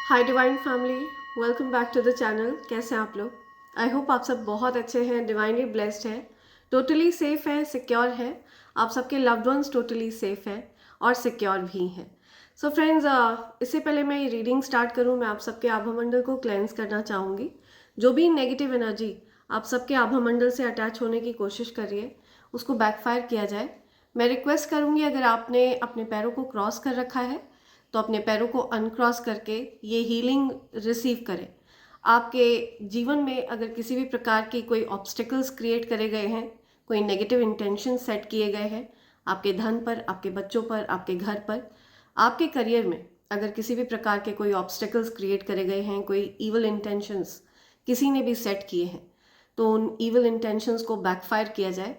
Hi divine family, welcome back to the channel. कैसे हैं आप लोग? आई होप आप सब बहुत अच्छे हैं, डिवाइनली ब्लेस्ड हैं, टोटली सेफ हैं, सिक्योर हैं। आप सबके लव्ड वंस टोटली सेफ हैं और सिक्योर भी हैं। सो फ्रेंड्स, इससे पहले मैं ये रीडिंग स्टार्ट करूं, मैं आप सबके आभामंडल को क्लेंस करना चाहूँगी। जो भी नेगेटिव एनर्जी आप सबके आभामंडल से अटैच होने की कोशिश कर रही है, उसको बैकफायर किया जाए। मैं रिक्वेस्ट करूँगी, अगर आपने अपने पैरों को क्रॉस कर रखा है तो अपने पैरों को अनक्रॉस करके ये हीलिंग रिसीव करें। आपके जीवन में अगर किसी भी प्रकार के कोई ऑब्स्टिकल्स क्रिएट करे गए हैं, कोई नेगेटिव इंटेंशन सेट किए गए हैं आपके धन पर, आपके बच्चों पर, आपके घर पर, आपके करियर में अगर किसी भी प्रकार के कोई ऑब्स्टिकल्स क्रिएट करे गए हैं, कोई इवल इंटेंशंस किसी ने भी सेट किए हैं, तो उन इवल इंटेंशंस को बैकफायर किया जाए।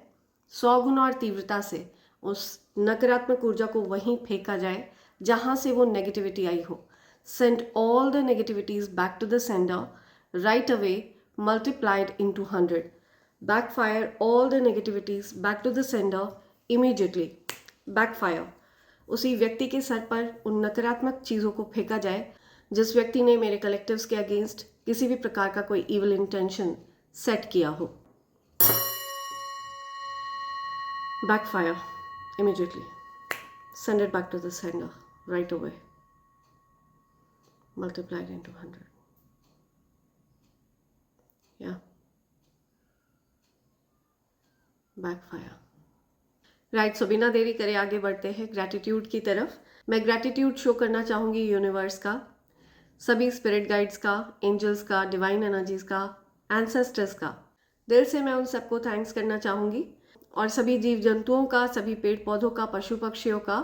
100 गुना और तीव्रता से उस नकारात्मक ऊर्जा को वहीं फेंका जाए जहां से वो नेगेटिविटी आई हो। Send all the negativities back to the sender right away, multiplied into 100। Backfire all the negativities back to the sender immediately. Backfire उसी व्यक्ति के सर पर उन नकारात्मक चीज़ों को फेंका जाए जिस व्यक्ति ने मेरे कलेक्टिव्स के अगेंस्ट किसी भी प्रकार का कोई इविल इंटेंशन सेट किया हो। Backfire immediately. Send it back to the sender right away. Multiplied into 100. Yeah. Backfire. Right, सो बिना देरी करे आगे बढ़ते हैं ग्रैटिट्यूड की तरफ। मैं ग्रैटिट्यूड शो करना चाहूँगी यूनिवर्स का, सभी स्पिरिट गाइड्स का, एंजल्स का, डिवाइन एनर्जीज का, एंसेस्टर्स का। दिल से मैं उन सबको थैंक्स करना चाहूँगी, और सभी जीव जंतुओं का, सभी पेड़ पौधों का, पशु पक्षियों का,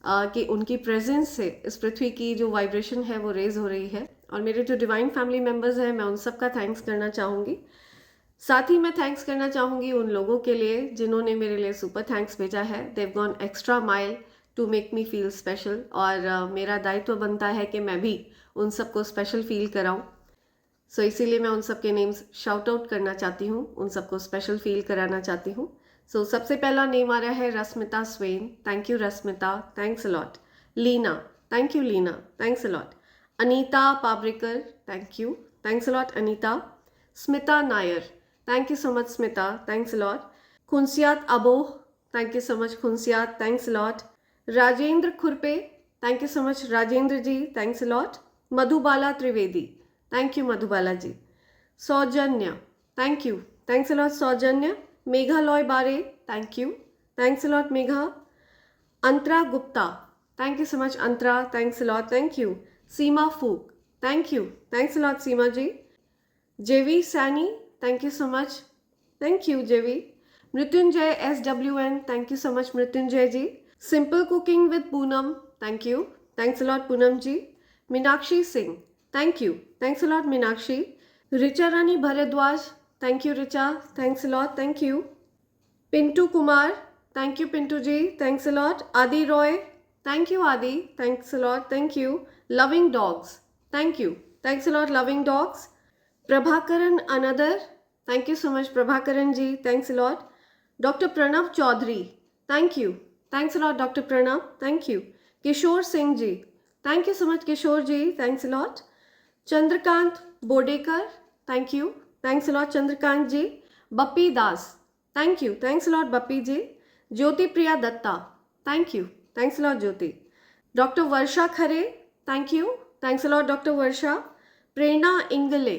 कि उनकी प्रेजेंस से इस पृथ्वी की जो वाइब्रेशन है वो रेज हो रही है। और मेरे जो डिवाइन फैमिली मेम्बर्स हैं, मैं उन सब का थैंक्स करना चाहूँगी। साथ ही मैं थैंक्स करना चाहूँगी उन लोगों के लिए जिन्होंने मेरे लिए सुपर थैंक्स भेजा है। They've gone extra mile to make me feel special, और मेरा दायित्व बनता है कि मैं भी उन सबको स्पेशल फील कराऊँ। सो इसीलिए मैं उन सब के नेम्स शाउट आउट करना चाहती हूँ, उन सबको स्पेशल फील कराना चाहती हूँ। सो सबसे पहला नेम आ रहा है Rashmita Swain. Thank you Rashmita, thanks a lot. Leena, thank you Leena, thanks a lot. Anita Pabrikar, thank you, thanks a lot Anita. Smita Nair, thank you so much Smita, thanks a lot. Khunsiyat Aboh, thank you so much Khunsiyat, thanks a lot. Rajendra Khurpe, thank you so much Rajendra ji, thanks a lot. Madhubala Trivedi, thank you Madhubala ji. Saujanya, thank you, thanks a lot सौजन्य। मेघालय बारे, thank you, thanks a lot Megha. Antara Gupta, thank you so much Antara, thanks a lot, thank you. Seema Phook, thank you, thanks a lot Seema ji. J V Saini, thank you so much, thank you J V. Mrityunjay SWN, thank you so much Mrityunjay ji. Simple cooking with Poonam, thank you, thanks a lot Poonam ji. Meenakshi Singh, thank you, thanks a lot Meenakshi. Richa Rani Bhardwaj, thank you Richa, thanks a lot, thank you. Pintu Kumar, thank you Pintu ji, thanks a lot. Adi Roy, thank you Adi, thanks a lot, thank you. Loving dogs, thank you, thanks a lot loving dogs. Prabhakaran another, thank you so much Prabhakaran ji, thanks a lot. Doctor Pranav Chaudhary, thank you, thanks a lot doctor Pranav, thank you. Kishore Singh ji, thank you so much Kishore ji, thanks a lot. Chandrakant Bodekar, thank you, thanks a lot Chandrakant ji. Bappi Das, thank you, thanks a lot Bappi ji. Jyoti Priya Datta, thank you, thanks a lot Jyoti. Doctor Varsha Khare, thank you, thanks a lot doctor Varsha. Prerna Ingle,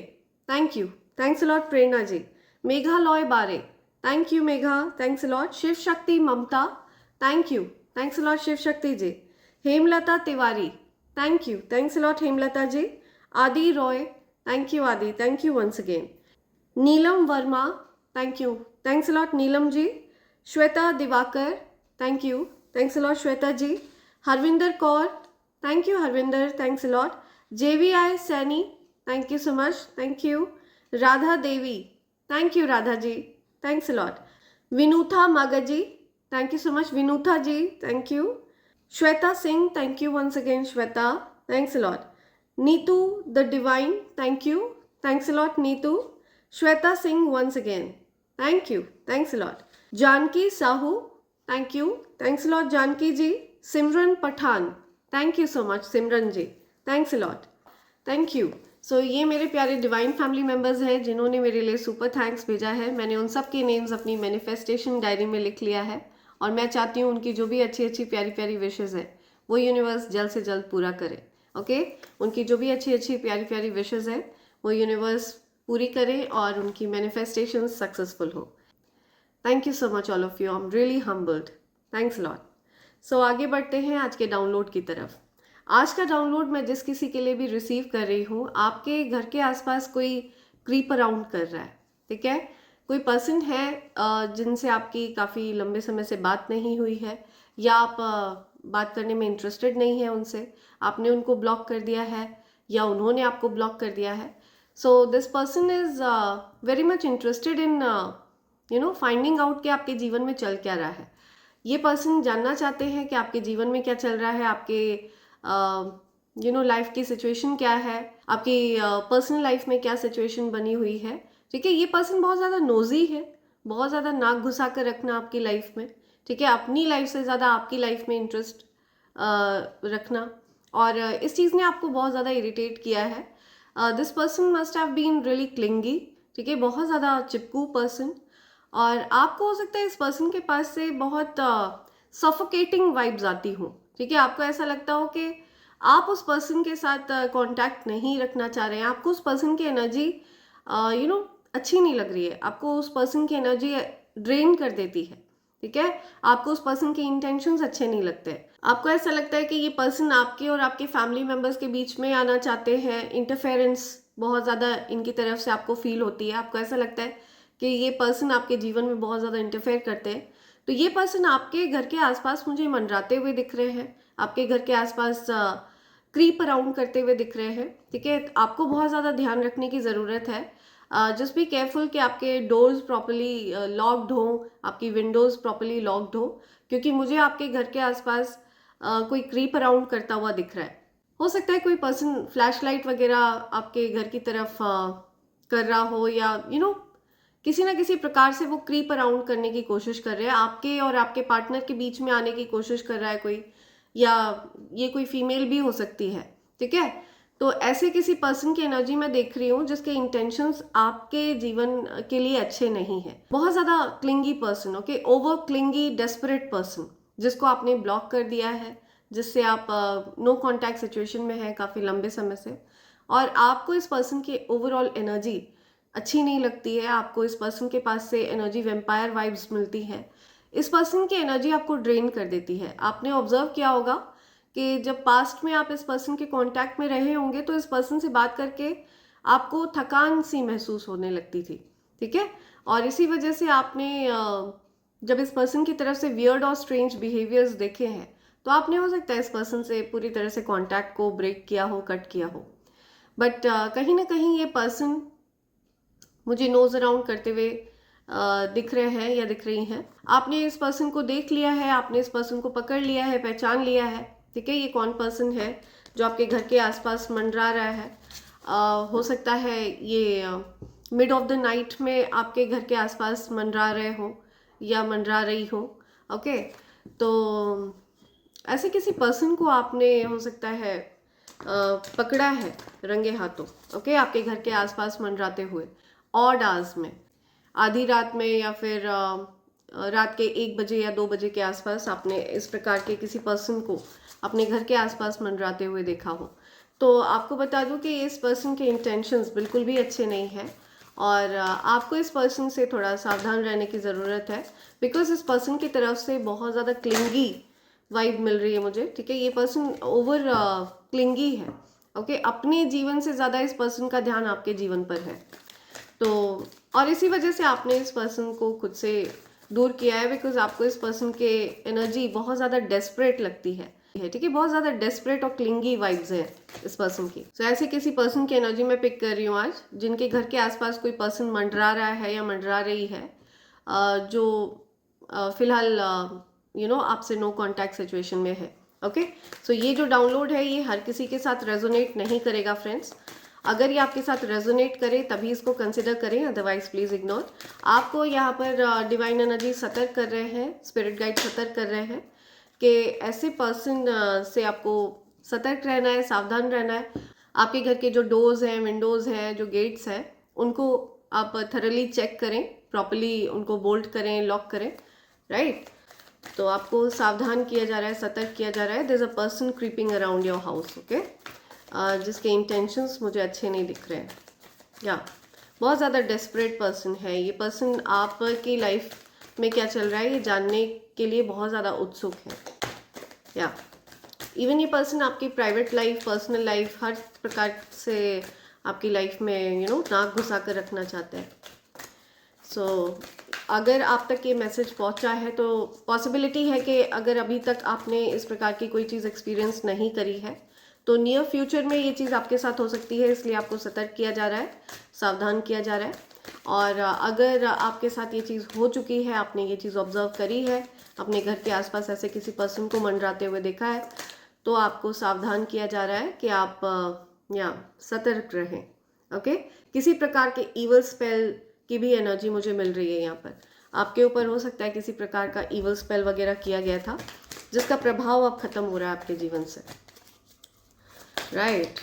thank you, thanks a lot Prerna ji. Meghalaya बारे, thank you Megha, thanks a lot. Shiv Shakti Mamta, thank you, thanks a lot Shiv Shakti ji. Hemlata Tiwari, thank you, thanks a lot Hemlata ji. Adi Roy, thank you Adi, thank you once again. Neelam Verma, thank you, thanks a lot Neelam ji. Shweta Diwakar, thank you, thanks a lot Shweta ji. Harvinder Kaur, thank you Harvinder, thanks a lot. JVI Saini, thank you so much, thank you. Radha Devi, thank you Radha ji, thanks a lot. Vinutha Magji, thank you so much Vinutha ji, thank you. Shweta Singh, thank you once again Shweta, thanks a lot. Neetu the divine, thank you, thanks a lot Neetu. Shweta Singh once again, thank you, thanks a lot. Janki Sahu, thank you, thanks a lot Janki ji. Simran Pathan, thank you so much Simran ji, thanks a lot. Thank you. So ये मेरे प्यारे divine family members हैं जिन्होंने मेरे लिए super thanks भेजा है। मैंने उन सब के नेम्स अपनी मैनिफेस्टेशन डायरी में लिख लिया है और मैं चाहती हूँ उनकी जो भी अच्छी अच्छी प्यारी प्यारी विशेज़ है वो यूनिवर्स जल्द से जल्द पूरा करे। ओके, उनकी जो भी अच्छी अच्छी प्यारी प्यारी विशेज़ है वो यूनिवर्स पूरी करे और उनकी मैनिफेस्टेशन सक्सेसफुल हो। Thank you so much all of you, I am really humbled, thanks lot. So आगे बढ़ते हैं आज के डाउनलोड की तरफ। आज का डाउनलोड मैं जिस किसी के लिए भी रिसीव कर रही हूँ, आपके घर के आसपास कोई क्रीप अराउंड कर रहा है, ठीक है। कोई पर्सन है जिनसे आपकी काफ़ी लंबे समय से बात नहीं हुई है या आप बात करने में इंटरेस्टेड नहीं है उनसे, आपने उनको ब्लॉक कर दिया है या उन्होंने आपको ब्लॉक कर दिया है। So this person is very much interested in finding out कि आपके जीवन में चल क्या रहा है। ये पर्सन जानना चाहते हैं कि आपके जीवन में क्या चल रहा है, आपके लाइफ की सिचुएशन क्या है, आपकी पर्सनल लाइफ में क्या सिचुएशन बनी हुई है, ठीक है। ये पर्सन बहुत ज़्यादा नोजी है, बहुत ज़्यादा नाक घुसा कर रखना आपकी लाइफ में, ठीक है। अपनी लाइफ से ज़्यादा आपकी लाइफ में इंटरेस्ट रखना, और इस चीज़ ने आपको बहुत ज़्यादा इरिटेट किया है। This person must have been really clingy, ठीक है, बहुत ज़्यादा चिपकू पर्सन। और आपको हो सकता है इस पर्सन के पास से बहुत सफोकेटिंग वाइब्स आती हो, ठीक है। आपको ऐसा लगता हो कि आप उस पर्सन के साथ कांटेक्ट नहीं रखना चाह रहे हैं, आपको उस पर्सन की एनर्जी अच्छी नहीं लग रही है, आपको उस पर्सन की एनर्जी ड्रेन कर देती है, ठीक है। आपको उस पर्सन के इंटेंशंस अच्छे नहीं लगते, आपको ऐसा लगता है कि ये पर्सन आपके और आपके फैमिली मेम्बर्स के बीच में आना चाहते हैं, इंटरफेरेंस बहुत ज़्यादा इनकी तरफ से आपको फील होती है। आपको ऐसा लगता है कि ये पर्सन आपके जीवन में बहुत ज़्यादा इंटरफेयर करते हैं। तो ये पर्सन आपके घर के आसपास मुझे मंडराते हुए दिख रहे हैं, आपके घर के आसपास क्रीप अराउंड करते हुए दिख रहे हैं, ठीक है। आपको बहुत ज़्यादा ध्यान रखने की ज़रूरत है। जस्ट बी केयरफुल कि आपके डोर्स प्रॉपर्ली लॉक्ड हो, आपकी विंडोज़ प्रॉपर्ली लॉक्ड हो, क्योंकि मुझे आपके घर के आसपास कोई क्रीप अराउंड करता हुआ दिख रहा है। हो सकता है कोई पर्सन फ्लैश लाइट वगैरह आपके घर की तरफ कर रहा हो, या किसी ना किसी प्रकार से वो क्रीप अराउंड करने की कोशिश कर रहे हैं, आपके और आपके पार्टनर के बीच में आने की कोशिश कर रहा है कोई, या ये कोई फीमेल भी हो सकती है, ठीक है। तो ऐसे किसी पर्सन की एनर्जी मैं देख रही हूँ जिसके इंटेंशंस आपके जीवन के लिए अच्छे नहीं है। बहुत ज़्यादा clingy person, okay, over clingy desperate person, जिसको आपने ब्लॉक कर दिया है, जिससे आप नो कॉन्टैक्ट सिचुएशन में है काफ़ी लंबे समय से, और आपको इस पर्सन की ओवरऑल एनर्जी अच्छी नहीं लगती है। आपको इस पर्सन के पास से एनर्जी वेम्पायर वाइब्स मिलती है। इस पर्सन की एनर्जी आपको ड्रेन कर देती है। आपने ऑब्जर्व किया होगा कि जब पास्ट में आप इस पर्सन के कांटेक्ट में रहे होंगे तो इस पर्सन से बात करके आपको थकान सी महसूस होने लगती थी, ठीक है। और इसी वजह से आपने जब इस पर्सन की तरफ से वियर्ड और स्ट्रेंज बिहेवियर्स देखे हैं तो आपने हो सकता है इस पर्सन से पूरी तरह से कॉन्टैक्ट को ब्रेक किया हो, कट किया हो। बट कहीं ना कहीं ये पर्सन मुझे नोज अराउंड करते हुए दिख रहे हैं या दिख रही हैं। आपने इस पर्सन को देख लिया है, आपने इस पर्सन को पकड़ लिया है, पहचान लिया है, ठीक है। ये कौन पर्सन है जो आपके घर के आसपास मंडरा रहा है। हो सकता है ये मिड ऑफ द नाइट में आपके घर के आसपास मंडरा रहे हो या मंडरा रही हो, ओके। तो ऐसे किसी पर्सन को आपने हो सकता है पकड़ा है रंगे हाथों, ओके, आपके घर के आसपास मंडराते हुए ऑड आवर्स में, आधी रात में, या फिर रात के 1 बजे या 2 बजे के आसपास आपने इस प्रकार के किसी पर्सन को अपने घर के आसपास मंडराते हुए देखा हो। तो आपको बता दूं कि इस पर्सन के इंटेंशंस बिल्कुल भी अच्छे नहीं हैं, और आपको इस पर्सन से थोड़ा सावधान रहने की ज़रूरत है, बिकॉज इस पर्सन की तरफ से बहुत ज़्यादा क्लिंगी वाइब मिल रही है मुझे, ठीक है। ये पर्सन ओवर क्लिंगी है, ओके। अपने जीवन से ज़्यादा इस पर्सन का ध्यान आपके जीवन पर है। तो और इसी वजह से आपने इस पर्सन को खुद से दूर किया है, बिकॉज आपको इस पर्सन के एनर्जी बहुत ज़्यादा डेस्परेट लगती है, ठीक है। बहुत ज़्यादा डेस्परेट और क्लिंगी वाइब्स हैं इस पर्सन की। तो ऐसे किसी पर्सन की एनर्जी मैं पिक कर रही हूँ आज, जिनके घर के आसपास कोई पर्सन मंडरा रहा है या मंडरा रही है, जो फिलहाल आपसे नो कॉन्टैक्ट सिचुएशन में है, ओके। सो ये जो डाउनलोड है ये हर किसी के साथ रेजोनेट नहीं करेगा फ्रेंड्स। अगर ये आपके साथ रेजोनेट करे तभी इसको कंसिडर करें, अदरवाइज प्लीज इग्नोर। आपको यहाँ पर डिवाइन एनर्जी सतर्क कर रहे हैं, स्पिरिट गाइड सतर्क कर रहे हैं कि ऐसे पर्सन से आपको सतर्क रहना है, सावधान रहना है। आपके घर के जो डोर्स हैं, विंडोज़ हैं, जो गेट्स हैं, उनको आप थरली चेक करें, प्रॉपर्ली उनको बोल्ट करें, लॉक करें, राइट। तो आपको सावधान किया जा रहा है, सतर्क किया जा रहा है। There is a person creeping around your house, okay, जिसके इंटेंशंस मुझे अच्छे नहीं दिख रहे हैं। या बहुत ज़्यादा डेस्परेट पर्सन है ये पर्सन। आपकी लाइफ में क्या चल रहा है ये जानने के लिए बहुत ज़्यादा उत्सुक है। या इवन ये पर्सन आपकी प्राइवेट लाइफ, पर्सनल लाइफ, हर प्रकार से आपकी लाइफ में नाक घुसा कर रखना चाहता है। सो अगर आप तक ये मैसेज पहुंचा है तो पॉसिबिलिटी है कि अगर अभी तक आपने इस प्रकार की कोई चीज़ एक्सपीरियंस नहीं करी है तो नियर फ्यूचर में ये चीज़ आपके साथ हो सकती है, इसलिए आपको सतर्क किया जा रहा है, सावधान किया जा रहा है। और अगर आपके साथ ये चीज़ हो चुकी है, आपने ये चीज़ ऑब्जर्व करी है, अपने घर के आसपास ऐसे किसी पर्सन को मंडराते हुए देखा है, तो आपको सावधान किया जा रहा है कि आप सतर्क रहें, ओके। किसी प्रकार के ईवल स्पेल की भी एनर्जी मुझे मिल रही है यहाँ पर। आपके ऊपर हो सकता है किसी प्रकार का ईवल स्पेल वगैरह किया गया था, जिसका प्रभाव अब खत्म हो रहा है आपके जीवन से, राइट।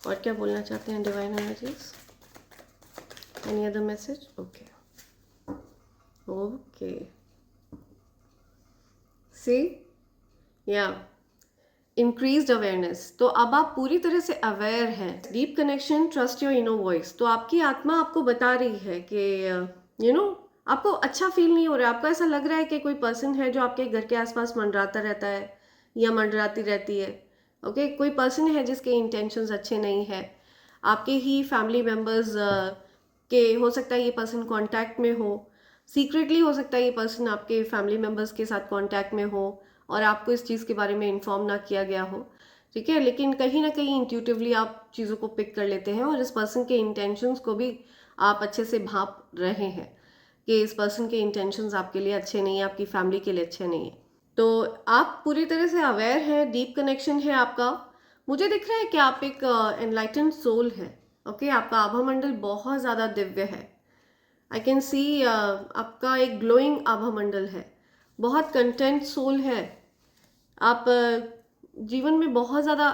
और क्या बोलना चाहते हैं divine energies? Any other message? Okay see या इंक्रीज्ड अवेयरनेस। तो अब आप पूरी तरह से अवेयर हैं। Deep connection, trust your inner voice. तो आपकी आत्मा आपको बता रही है कि आपको अच्छा फील नहीं हो रहा है। आपको ऐसा लग रहा है कि कोई पर्सन है जो आपके घर के आसपास मंडराता रहता है या मंडराती रहती है, ओके। कोई पर्सन है जिसके इंटेंशंस अच्छे नहीं है। आपके ही फैमिली मेम्बर्स के हो सकता है ये पर्सन कांटेक्ट में हो, सीक्रेटली हो सकता है ये पर्सन आपके फैमिली मेम्बर्स के साथ कांटेक्ट में हो और आपको इस चीज़ के बारे में इन्फॉर्म ना किया गया हो, ठीक है। लेकिन कहीं ना कहीं इंट्यूटिवली आप चीज़ों को पिक कर लेते हैं और इस पर्सन के इंटेंशंस को भी आप अच्छे से भांप रहे हैं कि इस पर्सन के इंटेंशंस आपके लिए अच्छे नहीं है, आपकी फैमिली के लिए अच्छे नहीं है। तो आप पूरी तरह से अवेयर हैं, डीप कनेक्शन है आपका। मुझे दिख रहा है कि आप एक एनलाइटेंड सोल है, ओके। आपका आभा मंडल बहुत ज़्यादा दिव्य है। आई कैन सी आपका एक ग्लोइंग आभा मंडल है, बहुत कंटेंट सोल है आप। जीवन में बहुत ज़्यादा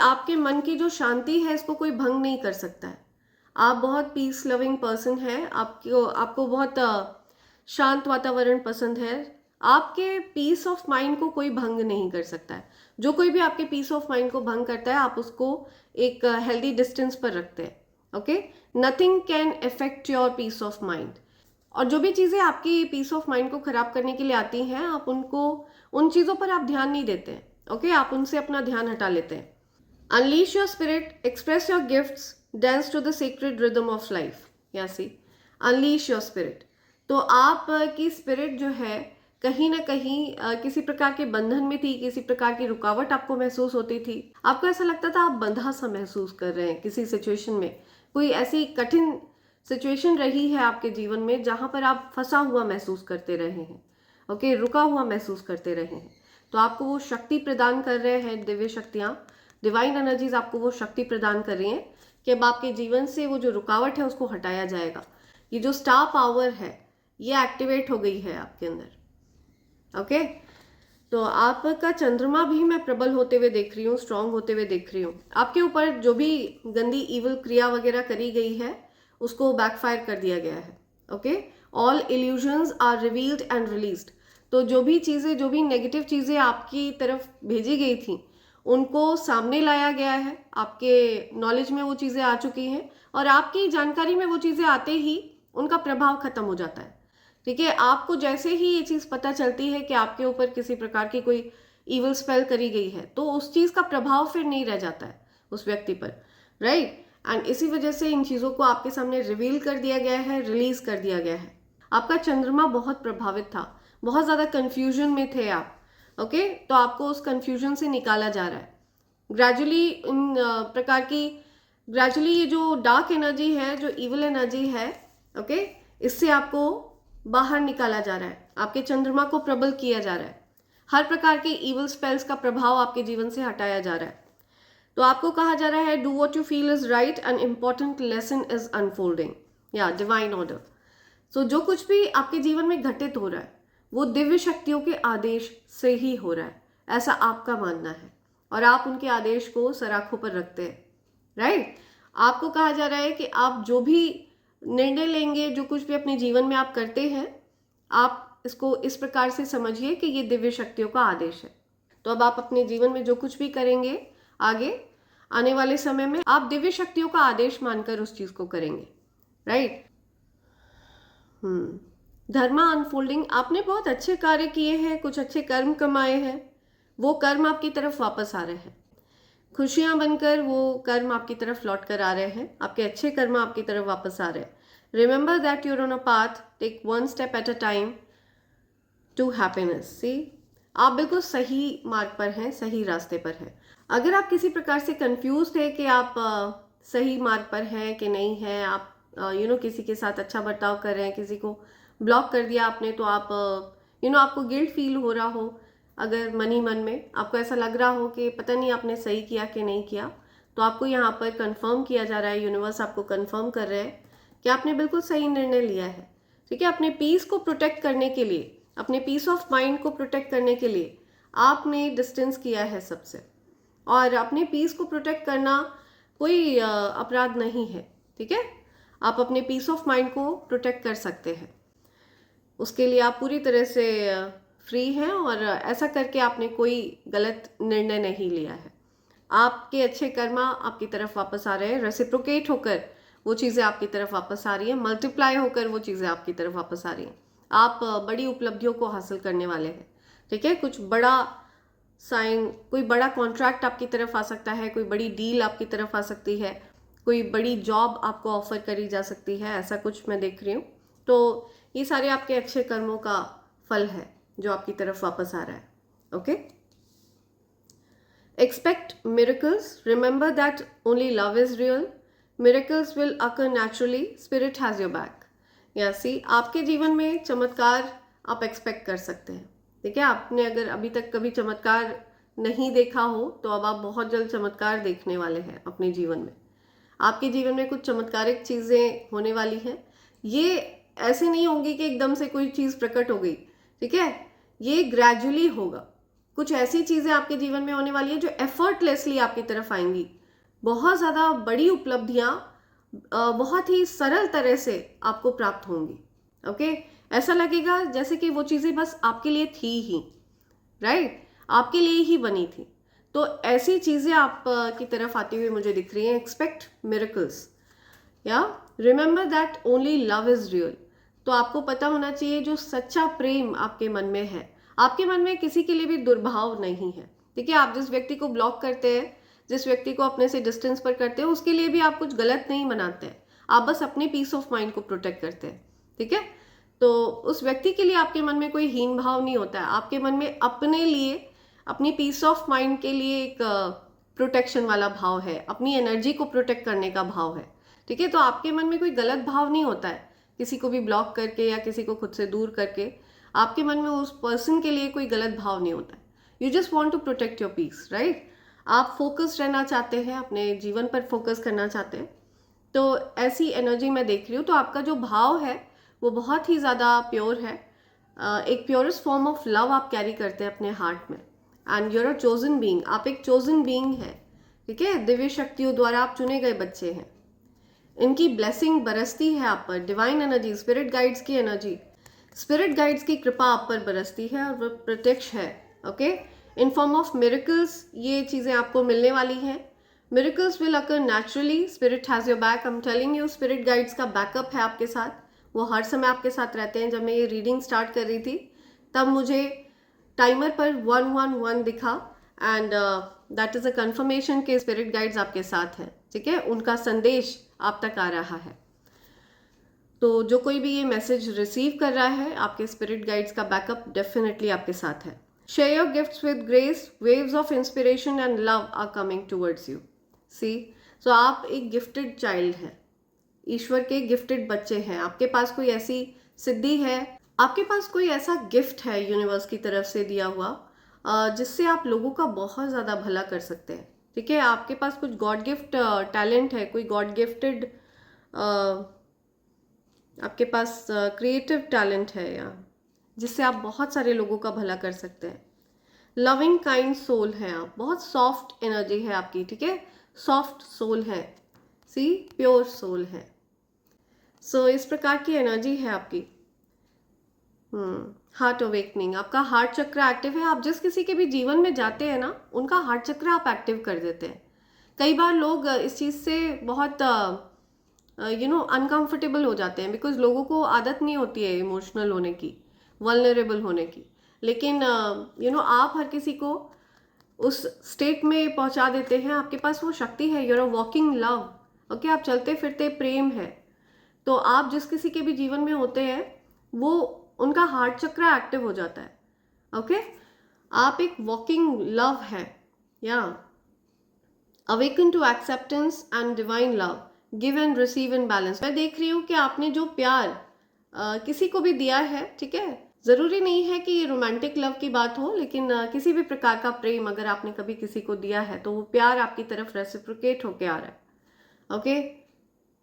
आपके मन की जो शांति है इसको कोई भंग नहीं कर सकता है। आप बहुत पीस लविंग पर्सन है। आपको बहुत शांत वातावरण पसंद है। आपके पीस ऑफ माइंड को कोई भंग नहीं कर सकता है। जो कोई भी आपके पीस ऑफ माइंड को भंग करता है आप उसको एक हेल्दी डिस्टेंस पर रखते हैं, okay. Nothing can affect your peace of mind. और जो भी चीज़ें आपकी पीस ऑफ माइंड को खराब करने के लिए आती हैं, आप उन चीज़ों पर आप ध्यान नहीं देते हैं, ओके। आप उनसे अपना ध्यान हटा लेते हैं। Unleash your spirit, express your gifts, dance to the secret rhythm of life. या सी अनलीश योर स्पिरिट। तो आप की स्पिरिट जो है कहीं ना कहीं किसी प्रकार के बंधन में थी, किसी प्रकार की रुकावट आपको महसूस होती थी। आपको ऐसा लगता था आप बंधा सा महसूस कर रहे हैं किसी सिचुएशन में। कोई ऐसी कठिन सिचुएशन रही है आपके जीवन में जहां पर आप फंसा हुआ महसूस करते रहे हैं, ओके, रुका हुआ महसूस करते रहे हैं। तो आपको वो शक्ति प्रदान कर रहे हैं दिव्य शक्तियाँ, डिवाइन एनर्जीज आपको वो शक्ति प्रदान कर रही हैं कि अब आपके जीवन से वो जो रुकावट है उसको हटाया जाएगा। ये जो स्टार पावर है ये एक्टिवेट हो गई है आपके अंदर, ओके। तो आपका चंद्रमा भी मैं प्रबल होते हुए देख रही हूँ, स्ट्रांग होते हुए देख रही हूँ। आपके ऊपर जो भी गंदी इविल क्रिया वगैरह करी गई है उसको बैकफायर कर दिया गया है, okay. All illusions are revealed and released. तो जो भी चीज़ें, जो भी नेगेटिव चीज़ें आपकी तरफ भेजी गई थी उनको सामने लाया गया है। आपके नॉलेज में वो चीज़ें आ चुकी हैं और आपकी जानकारी में वो चीज़ें आते ही उनका प्रभाव खत्म हो जाता है, ठीक है। आपको जैसे ही ये चीज़ पता चलती है कि आपके ऊपर किसी प्रकार की कोई इविल स्पेल करी गई है तो उस चीज़ का प्रभाव फिर नहीं रह जाता है उस व्यक्ति पर, राइट। एंड इसी वजह से इन चीज़ों को आपके सामने रिवील कर दिया गया है, रिलीज कर दिया गया है। आपका चंद्रमा बहुत प्रभावित था, बहुत ज़्यादा कन्फ्यूजन में थे आप, ओके। तो आपको उस कन्फ्यूजन से निकाला जा रहा है ग्रेजुअली। इन प्रकार की ग्रेजुअली ये जो डार्क एनर्जी है, जो इविल एनर्जी है, ओके, इससे आपको बाहर निकाला जा रहा है। आपके चंद्रमा को प्रबल किया जा रहा है। हर प्रकार के इविल स्पेल्स का प्रभाव आपके जीवन से हटाया जा रहा है। तो आपको कहा जा रहा है do what you feel is right, an important lesson is unfolding, या डिवाइन ऑर्डर। सो जो कुछ भी आपके जीवन में घटित हो रहा है वो दिव्य शक्तियों के आदेश से ही हो रहा है, ऐसा आपका मानना है। और आप उनके आदेश को सर आंखों पर रखते हैं, राइट। आपको कहा जा रहा है कि आप जो भी निर्णय लेंगे, जो कुछ भी अपने जीवन में आप करते हैं, आप इसको इस प्रकार से समझिए कि ये दिव्य शक्तियों का आदेश है। तो अब आप अपने जीवन में जो कुछ भी करेंगे आगे आने वाले समय में, आप दिव्य शक्तियों का आदेश मानकर उस चीज को करेंगे, राइट। धर्मा अनफोल्डिंग, आपने बहुत अच्छे कार्य किए हैं, कुछ अच्छे कर्म कमाए हैं, वो कर्म आपकी तरफ वापस आ रहे हैं। खुशियां बनकर वो कर्म आपकी तरफ लौट कर आ रहे हैं, आपके अच्छे कर्म आपकी तरफ वापस आ रहे हैं। Remember that you're on a path, take one step at a time to happiness. See, आप बिल्कुल सही मार्ग पर हैं, सही रास्ते पर हैं। अगर आप किसी प्रकार से कंफ्यूज थे कि आप सही मार्ग पर हैं कि नहीं हैं, आप किसी के साथ अच्छा बर्ताव कर रहे हैं, किसी को ब्लॉक कर दिया आपने, तो आप आपको गिल्ट फील हो रहा हो, अगर मन ही मन में आपको ऐसा लग रहा हो कि पता नहीं आपने सही किया कि नहीं किया, तो आपको यहाँ पर कंफर्म किया जा रहा है, यूनिवर्स आपको कंफर्म कर रहे हैं कि आपने बिल्कुल सही निर्णय लिया है। ठीक है, अपने पीस को प्रोटेक्ट करने के लिए, अपने पीस ऑफ माइंड को प्रोटेक्ट करने के लिए आपने डिस्टेंस किया है सबसे, और अपने पीस को प्रोटेक्ट करना कोई अपराध नहीं है। ठीक है, आप अपने पीस ऑफ माइंड को प्रोटेक्ट कर सकते हैं, उसके लिए आप पूरी तरह से फ्री हैं, और ऐसा करके आपने कोई गलत निर्णय नहीं लिया है। आपके अच्छे कर्मा आपकी तरफ वापस आ रहे हैं, रेसिप्रोकेट होकर वो चीज़ें आपकी तरफ वापस आ रही हैं, मल्टीप्लाई होकर वो चीज़ें आपकी तरफ वापस आ रही हैं। आप बड़ी उपलब्धियों को हासिल करने वाले हैं। ठीक है, कुछ बड़ा साइन, कोई बड़ा कॉन्ट्रैक्ट आपकी तरफ आ सकता है, कोई बड़ी डील आपकी तरफ आ सकती है, कोई बड़ी जॉब आपको ऑफर करी जा सकती है, ऐसा कुछ मैं देख रही हूँ। तो ये सारे आपके अच्छे कर्मों का फल है जो आपकी तरफ वापस आ रहा है। Okay, expect miracles, remember that only love is real, miracles will occur naturally, spirit has your back। या सी, आपके जीवन में चमत्कार आप एक्सपेक्ट कर सकते हैं। ठीक है, आपने अगर अभी तक कभी चमत्कार नहीं देखा हो, तो अब आप बहुत जल्द चमत्कार देखने वाले हैं अपने जीवन में। आपके जीवन में कुछ चमत्कारिक चीज़ें होने वाली हैं। ये ऐसे नहीं होंगी कि एकदम से कोई चीज़ प्रकट हो गई। ठीक है, ये ग्रेजुअली होगा। कुछ ऐसी चीज़ें आपके जीवन में होने वाली है जो एफर्टलेसली आपकी तरफ आएंगी। बहुत ज़्यादा बड़ी उपलब्धियाँ बहुत ही सरल तरह से आपको प्राप्त होंगी। ओके, ऐसा लगेगा जैसे कि वो चीज़ें बस आपके लिए थी ही, राइट, आपके लिए ही बनी थी। तो ऐसी चीज़ें आप की तरफ आती हुई मुझे दिख रही हैं। एक्सपेक्ट मिरेकल्स, या remember that only love is real. तो आपको पता होना चाहिए, जो सच्चा प्रेम आपके मन में है, आपके मन में किसी के लिए भी दुर्भाव नहीं है। ठीक है, आप जिस व्यक्ति को ब्लॉक करते हैं, जिस व्यक्ति को अपने से डिस्टेंस पर करते हैं, उसके लिए भी आप कुछ गलत नहीं मनाते हैं, आप बस अपने पीस ऑफ माइंड को प्रोटेक्ट करते हैं। ठीक है, तो उस व्यक्ति के लिए आपके मन में कोई हीन भाव नहीं होता है, आपके मन में अपने लिए, अपनी पीस ऑफ माइंड के लिए एक प्रोटेक्शन वाला भाव है, अपनी एनर्जी को प्रोटेक्ट करने का भाव है। ठीक है, तो आपके मन में कोई गलत भाव नहीं होता है किसी को भी ब्लॉक करके या किसी को खुद से दूर करके। आपके मन में उस पर्सन के लिए कोई गलत भाव नहीं होता है। You just want to protect your peace, right. आप फोकस्ड रहना चाहते हैं, अपने जीवन पर फोकस करना चाहते हैं। तो ऐसी एनर्जी मैं देख रही हूँ। तो आपका जो भाव है वो बहुत ही ज़्यादा प्योर है। एक प्योरेस्ट फॉर्म ऑफ लव आप कैरी करते हैं अपने हार्ट में, and you're a chosen being. आप एक चोजन बीइंग है। ठीक है, दिव्य शक्तियों द्वारा आप चुने गए बच्चे हैं। इनकी ब्लेसिंग बरसती है आप पर, डिवाइन एनर्जी, स्पिरिट गाइड्स की एनर्जी, स्पिरिट गाइड्स की कृपा आप पर बरसती है, और वो प्रत्यक्ष है। Okay, in form of miracles ये चीज़ें आपको मिलने वाली हैं। Miracles will occur naturally, spirit has your back. I am telling you, spirit guides का बैकअप है आपके साथ, वो हर समय आपके साथ रहते हैं। जब मैं ये रीडिंग स्टार्ट कर रही थी तब मुझे टाइमर पर 111 दिखा, and that is a conformation के स्पिरिट गाइड्स आपके साथ हैं। ठीक है, उनका संदेश आप तक आ रहा है। तो जो कोई भी ये मैसेज रिसीव कर रहा है, आपके स्पिरिट गाइड्स का बैकअप डेफिनेटली आपके साथ है। Share your gifts with grace, waves of inspiration and love are coming towards you. See, so आप एक गिफ्टेड चाइल्ड हैं, ईश्वर के गिफ्टेड बच्चे हैं। आपके पास कोई ऐसी सिद्धि है, आपके पास कोई ऐसा गिफ्ट है यूनिवर्स की तरफ से दिया हुआ, जिससे आप लोगों का बहुत ज़्यादा भला कर सकते हैं। ठीक है, आपके पास कुछ गॉड गिफ्ट टैलेंट है, कोई गॉड गिफ्टेड आपके पास क्रिएटिव टैलेंट है, या जिससे आप बहुत सारे लोगों का भला कर सकते हैं। लविंग काइंड सोल है आप, बहुत सॉफ्ट एनर्जी है आपकी, ठीक है, सॉफ्ट सोल है, सी प्योर सोल है। सो इस प्रकार की एनर्जी है आपकी। हार्ट अवेकनिंग, आपका हार्ट चक्र एक्टिव है। आप जिस किसी के भी जीवन में जाते हैं ना, उनका हार्ट चक्र आप एक्टिव कर देते हैं। कई बार लोग इस चीज़ से बहुत अनकंफर्टेबल हो जाते हैं, बिकॉज लोगों को आदत नहीं होती है इमोशनल होने की, वल्नरेबल होने की। लेकिन आप हर किसी को उस स्टेट में पहुंचा देते हैं। आपके पास वो शक्ति है, you're a walking love, okay, आप चलते फिरते प्रेम है। तो आप जिस किसी के भी जीवन में होते हैं, वो उनका हार्ट चक्र एक्टिव हो जाता है, ओके। आप एक वॉकिंग लव है, या awaken to acceptance and divine love, give and receive in balance. मैं देख रही हूँ कि आपने जो प्यार किसी को भी दिया है, ठीक है, ज़रूरी नहीं है कि रोमांटिक लव की बात हो, लेकिन किसी भी प्रकार का प्रेम अगर आपने कभी किसी को दिया है, तो वो प्यार आपकी तरफ रेसिप्रोकेट होके आ रहा है, ओके,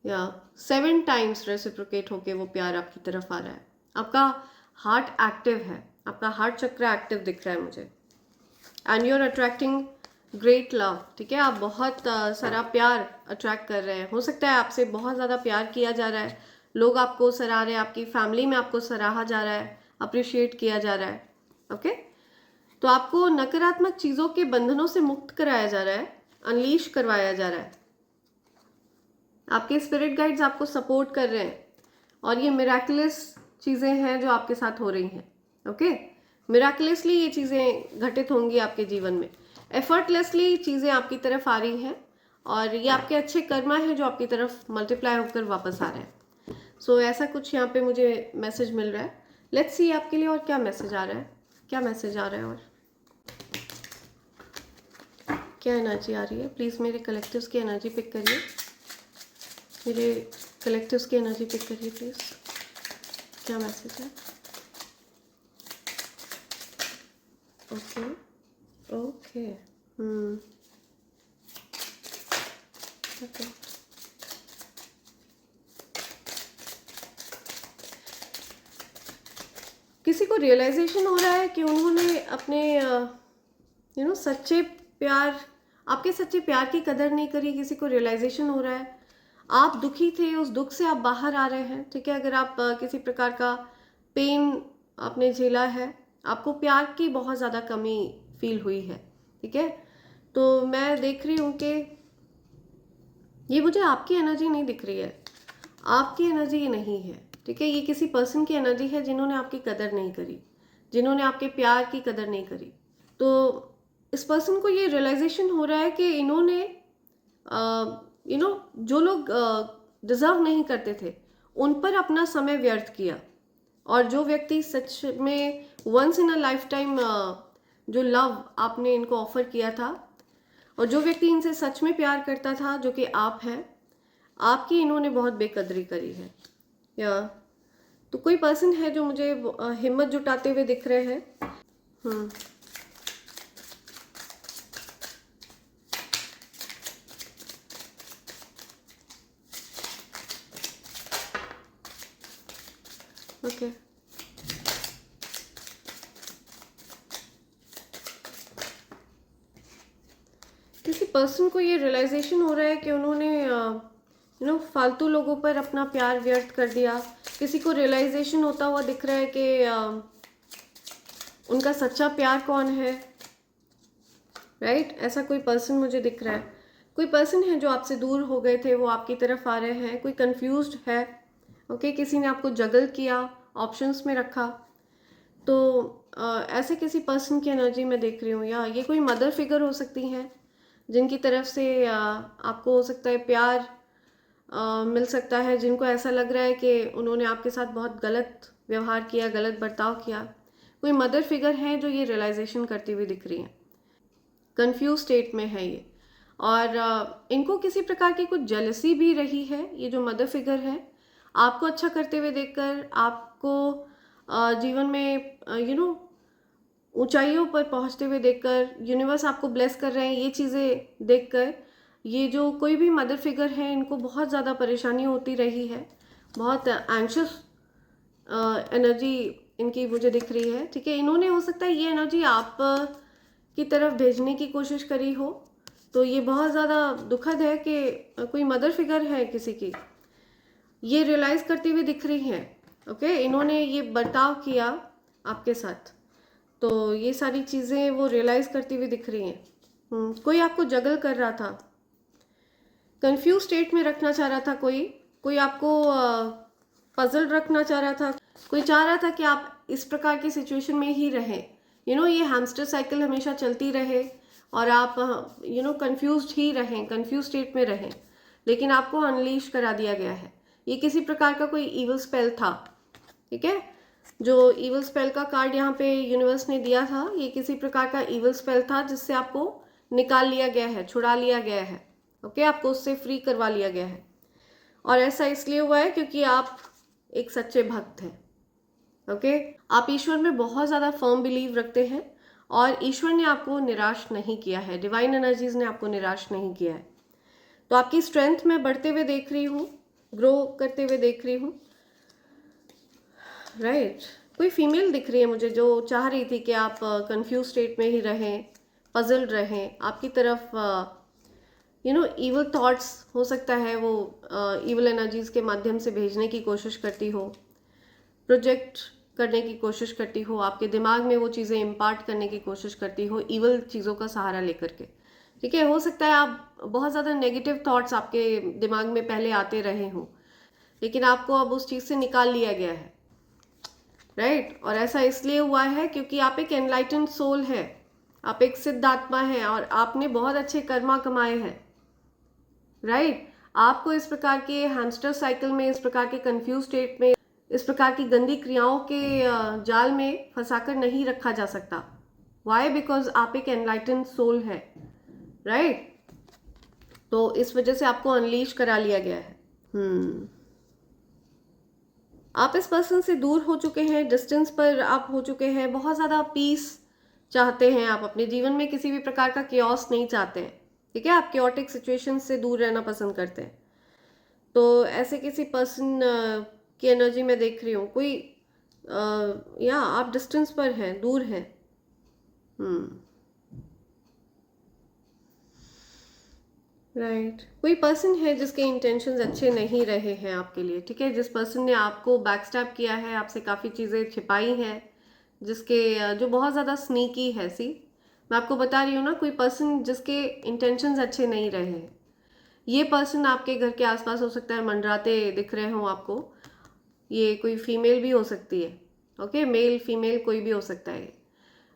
या 7 टाइम्स रेसिप्रोकेट होके वो प्यार आपकी तरफ आ रहा है। आपका हार्ट एक्टिव है, आपका हार्ट चक्र एक्टिव दिख रहा है मुझे, and you are attracting great love, ठीक है। आप बहुत सारा प्यार अट्रैक्ट कर रहे हैं। हो सकता है आपसे बहुत ज़्यादा प्यार किया जा रहा है, लोग आपको सराह रहे हैं, आपकी फैमिली में आपको सराहा जा रहा है, अप्रिशिएट किया जा रहा है, ओके। तो आपको नकारात्मक चीज़ों के बंधनों से मुक्त कराया जा रहा है, अनलीश करवाया जा रहा है। आपके स्पिरिट गाइड्स आपको सपोर्ट कर रहे हैं, और ये मिराकुलस चीज़ें हैं जो आपके साथ हो रही हैं, ओके। मिराकुलसली ये चीज़ें घटित होंगी आपके जीवन में, एफर्टलेसली चीज़ें आपकी तरफ आ रही हैं, और ये आपके अच्छे कर्मा है जो आपकी तरफ मल्टीप्लाई होकर वापस आ रहे हैं। सो ऐसा कुछ यहाँ पे मुझे मैसेज मिल रहा है। लेट्स सी आपके लिए और क्या मैसेज आ रहा है, क्या मैसेज आ रहा है, और क्या एनर्जी आ रही है। प्लीज़ मेरे कलेक्टिव्स की एनर्जी पिक करिए, मेरे कलेक्टिव्स की एनर्जी पिक करिए प्लीज़। क्या मैसेज है? Okay okay okay. किसी को रियलाइजेशन हो रहा है कि उन्होंने अपने सच्चे प्यार, आपके सच्चे प्यार की कदर नहीं करी। किसी को रियलाइजेशन हो रहा है आप दुखी थे, उस दुख से आप बाहर आ रहे हैं, ठीक है। अगर आप किसी प्रकार का पेन आपने झेला है, आपको प्यार की बहुत ज़्यादा कमी फील हुई है, ठीक है। तो मैं देख रही हूँ कि ये मुझे आपकी एनर्जी नहीं दिख रही है, आपकी एनर्जी ये नहीं है, ठीक है। ये किसी पर्सन की एनर्जी है जिन्होंने आपकी कदर नहीं करी, जिन्होंने आपके प्यार की कदर नहीं करी। तो इस पर्सन को ये रियलाइजेशन हो रहा है कि इन्होंने जो लोग डिजर्व नहीं करते थे उन पर अपना समय व्यर्थ किया, और जो व्यक्ति सच में once in a lifetime जो लव आपने इनको ऑफर किया था, और जो व्यक्ति इनसे सच में प्यार करता था, जो कि आप हैं, आपकी इन्होंने बहुत बेकदरी करी है। या तो कोई पर्सन है जो मुझे हिम्मत जुटाते हुए दिख रहे हैं। ओके किसी पर्सन को ये रियलाइजेशन हो रहा है कि उन्होंने फालतू लोगों पर अपना प्यार व्यर्थ कर दिया। किसी को रियलाइजेशन होता हुआ दिख रहा है कि उनका सच्चा प्यार कौन है, राइट। ऐसा कोई पर्सन मुझे दिख रहा है। कोई पर्सन है जो आपसे दूर हो गए थे, वो आपकी तरफ आ रहे हैं। कोई कंफ्यूज्ड है, ओके। किसी ने आपको जगल किया, ऑप्शंस में रखा। तो ऐसे किसी पर्सन की एनर्जी में देख रही हूँ, या ये कोई मदर फिगर हो सकती हैं जिनकी तरफ से आपको हो सकता है प्यार मिल सकता है, जिनको ऐसा लग रहा है कि उन्होंने आपके साथ बहुत गलत व्यवहार किया, गलत बर्ताव किया। कोई मदर फिगर है जो ये रियलाइजेशन करती हुई दिख रही है, कंफ्यूज स्टेट में है ये, और इनको किसी प्रकार की कुछ जेलसी भी रही है। ये जो मदर फिगर है, आपको अच्छा करते हुए देखकर, आपको जीवन में ऊंचाइयों पर पहुंचते हुए देखकर, यूनिवर्स आपको ब्लेस कर रहे हैं, ये चीज़ें देखकर, ये जो कोई भी मदर फिगर है, इनको बहुत ज़्यादा परेशानी होती रही है, बहुत एंशियस एनर्जी इनकी मुझे दिख रही है, ठीक है। इन्होंने हो सकता है ये एनर्जी आप की तरफ भेजने की कोशिश करी हो, तो ये बहुत ज़्यादा दुखद है कि कोई मदर फिगर है किसी की, ये रियलाइज़ करती हुई दिख रही हैं। ओके, इन्होंने ये बर्ताव किया आपके साथ, तो ये सारी चीज़ें वो रियलाइज़ करती हुई दिख रही हैं। कोई आपको जगल कर रहा था, कंफ्यूज स्टेट में रखना चाह रहा था, कोई आपको पजल रखना चाह रहा था, कोई चाह रहा था कि आप इस प्रकार की सिचुएशन में ही रहें। ये हैमस्टर साइकिल हमेशा चलती रहे और आप कंफ्यूज्ड ही रहें, कंफ्यूज स्टेट में रहें, लेकिन आपको अनलीश करा दिया गया है। ये किसी प्रकार का कोई ईवल स्पेल था, ठीक है। जो ईवल स्पेल का कार्ड यहाँ पे यूनिवर्स ने दिया था, ये किसी प्रकार का ईवल स्पेल था जिससे आपको निकाल लिया गया है, छुड़ा लिया गया है। ओके, आपको उससे फ्री करवा लिया गया है, और ऐसा इसलिए हुआ है क्योंकि आप एक सच्चे भक्त हैं। ओके, आप ईश्वर में बहुत ज़्यादा फर्म बिलीव रखते हैं और ईश्वर ने आपको निराश नहीं किया है, डिवाइन एनर्जीज ने आपको निराश नहीं किया है। तो आपकी स्ट्रेंथ मैं बढ़ते हुए देख रही हूँ, ग्रो करते हुए देख रही हूँ। राइट, कोई फीमेल दिख रही है मुझे जो चाह रही थी कि आप कंफ्यूज स्टेट में ही रहें, पजल्ड रहें। आपकी तरफ ईवल थॉट्स हो सकता है वो ईवल एनर्जीज के माध्यम से भेजने की कोशिश करती हो, प्रोजेक्ट करने की कोशिश करती हो, आपके दिमाग में वो चीज़ें इम्पार्ट करने की कोशिश करती हो ईवल चीज़ों का सहारा लेकर के। ठीक है, हो सकता है आप बहुत ज़्यादा नेगेटिव थॉट्स आपके दिमाग में पहले आते रहे हों, लेकिन आपको अब उस चीज़ से निकाल लिया गया है। राइट, और ऐसा इसलिए हुआ है क्योंकि आप एक एनलाइटेंड सोल है, आप एक सिद्ध आत्मा है और आपने बहुत अच्छे कर्मा कमाए हैं। राइट, आपको इस प्रकार के हैमस्टर साइकिल में, इस प्रकार के कंफ्यूज स्टेट में, इस प्रकार की गंदी क्रियाओं के जाल में फंसाकर नहीं रखा जा सकता। वाई? बिकॉज आप एक एनलाइटेंड सोल है। राइट, तो इस वजह से आपको अनलीश करा लिया गया है। आप इस पर्सन से दूर हो चुके हैं, डिस्टेंस पर आप हो चुके हैं, बहुत ज़्यादा पीस चाहते हैं आप अपने जीवन में, किसी भी प्रकार का केओस नहीं चाहते हैं। ठीक है, आप केओटिक सिचुएशन से दूर रहना पसंद करते हैं। तो ऐसे किसी पर्सन की एनर्जी में देख रही हूँ, कोई या आप डिस्टेंस पर हैं, दूर हैं। राइट, कोई पर्सन है जिसके इंटेंशंस अच्छे नहीं रहे हैं आपके लिए। ठीक है, जिस पर्सन ने आपको बैकस्टैप किया है, आपसे काफ़ी चीज़ें छिपाई हैं, जिसके जो बहुत ज़्यादा स्नीकी है। मैं आपको बता रही हूँ ना, कोई पर्सन जिसके इंटेंशंस अच्छे नहीं रहे हैं। ये पर्सन आपके घर के आसपास हो सकता है, मंडराते दिख रहे हों आपको। ये कोई फीमेल भी हो सकती है। ओके, मेल फीमेल कोई भी हो सकता है।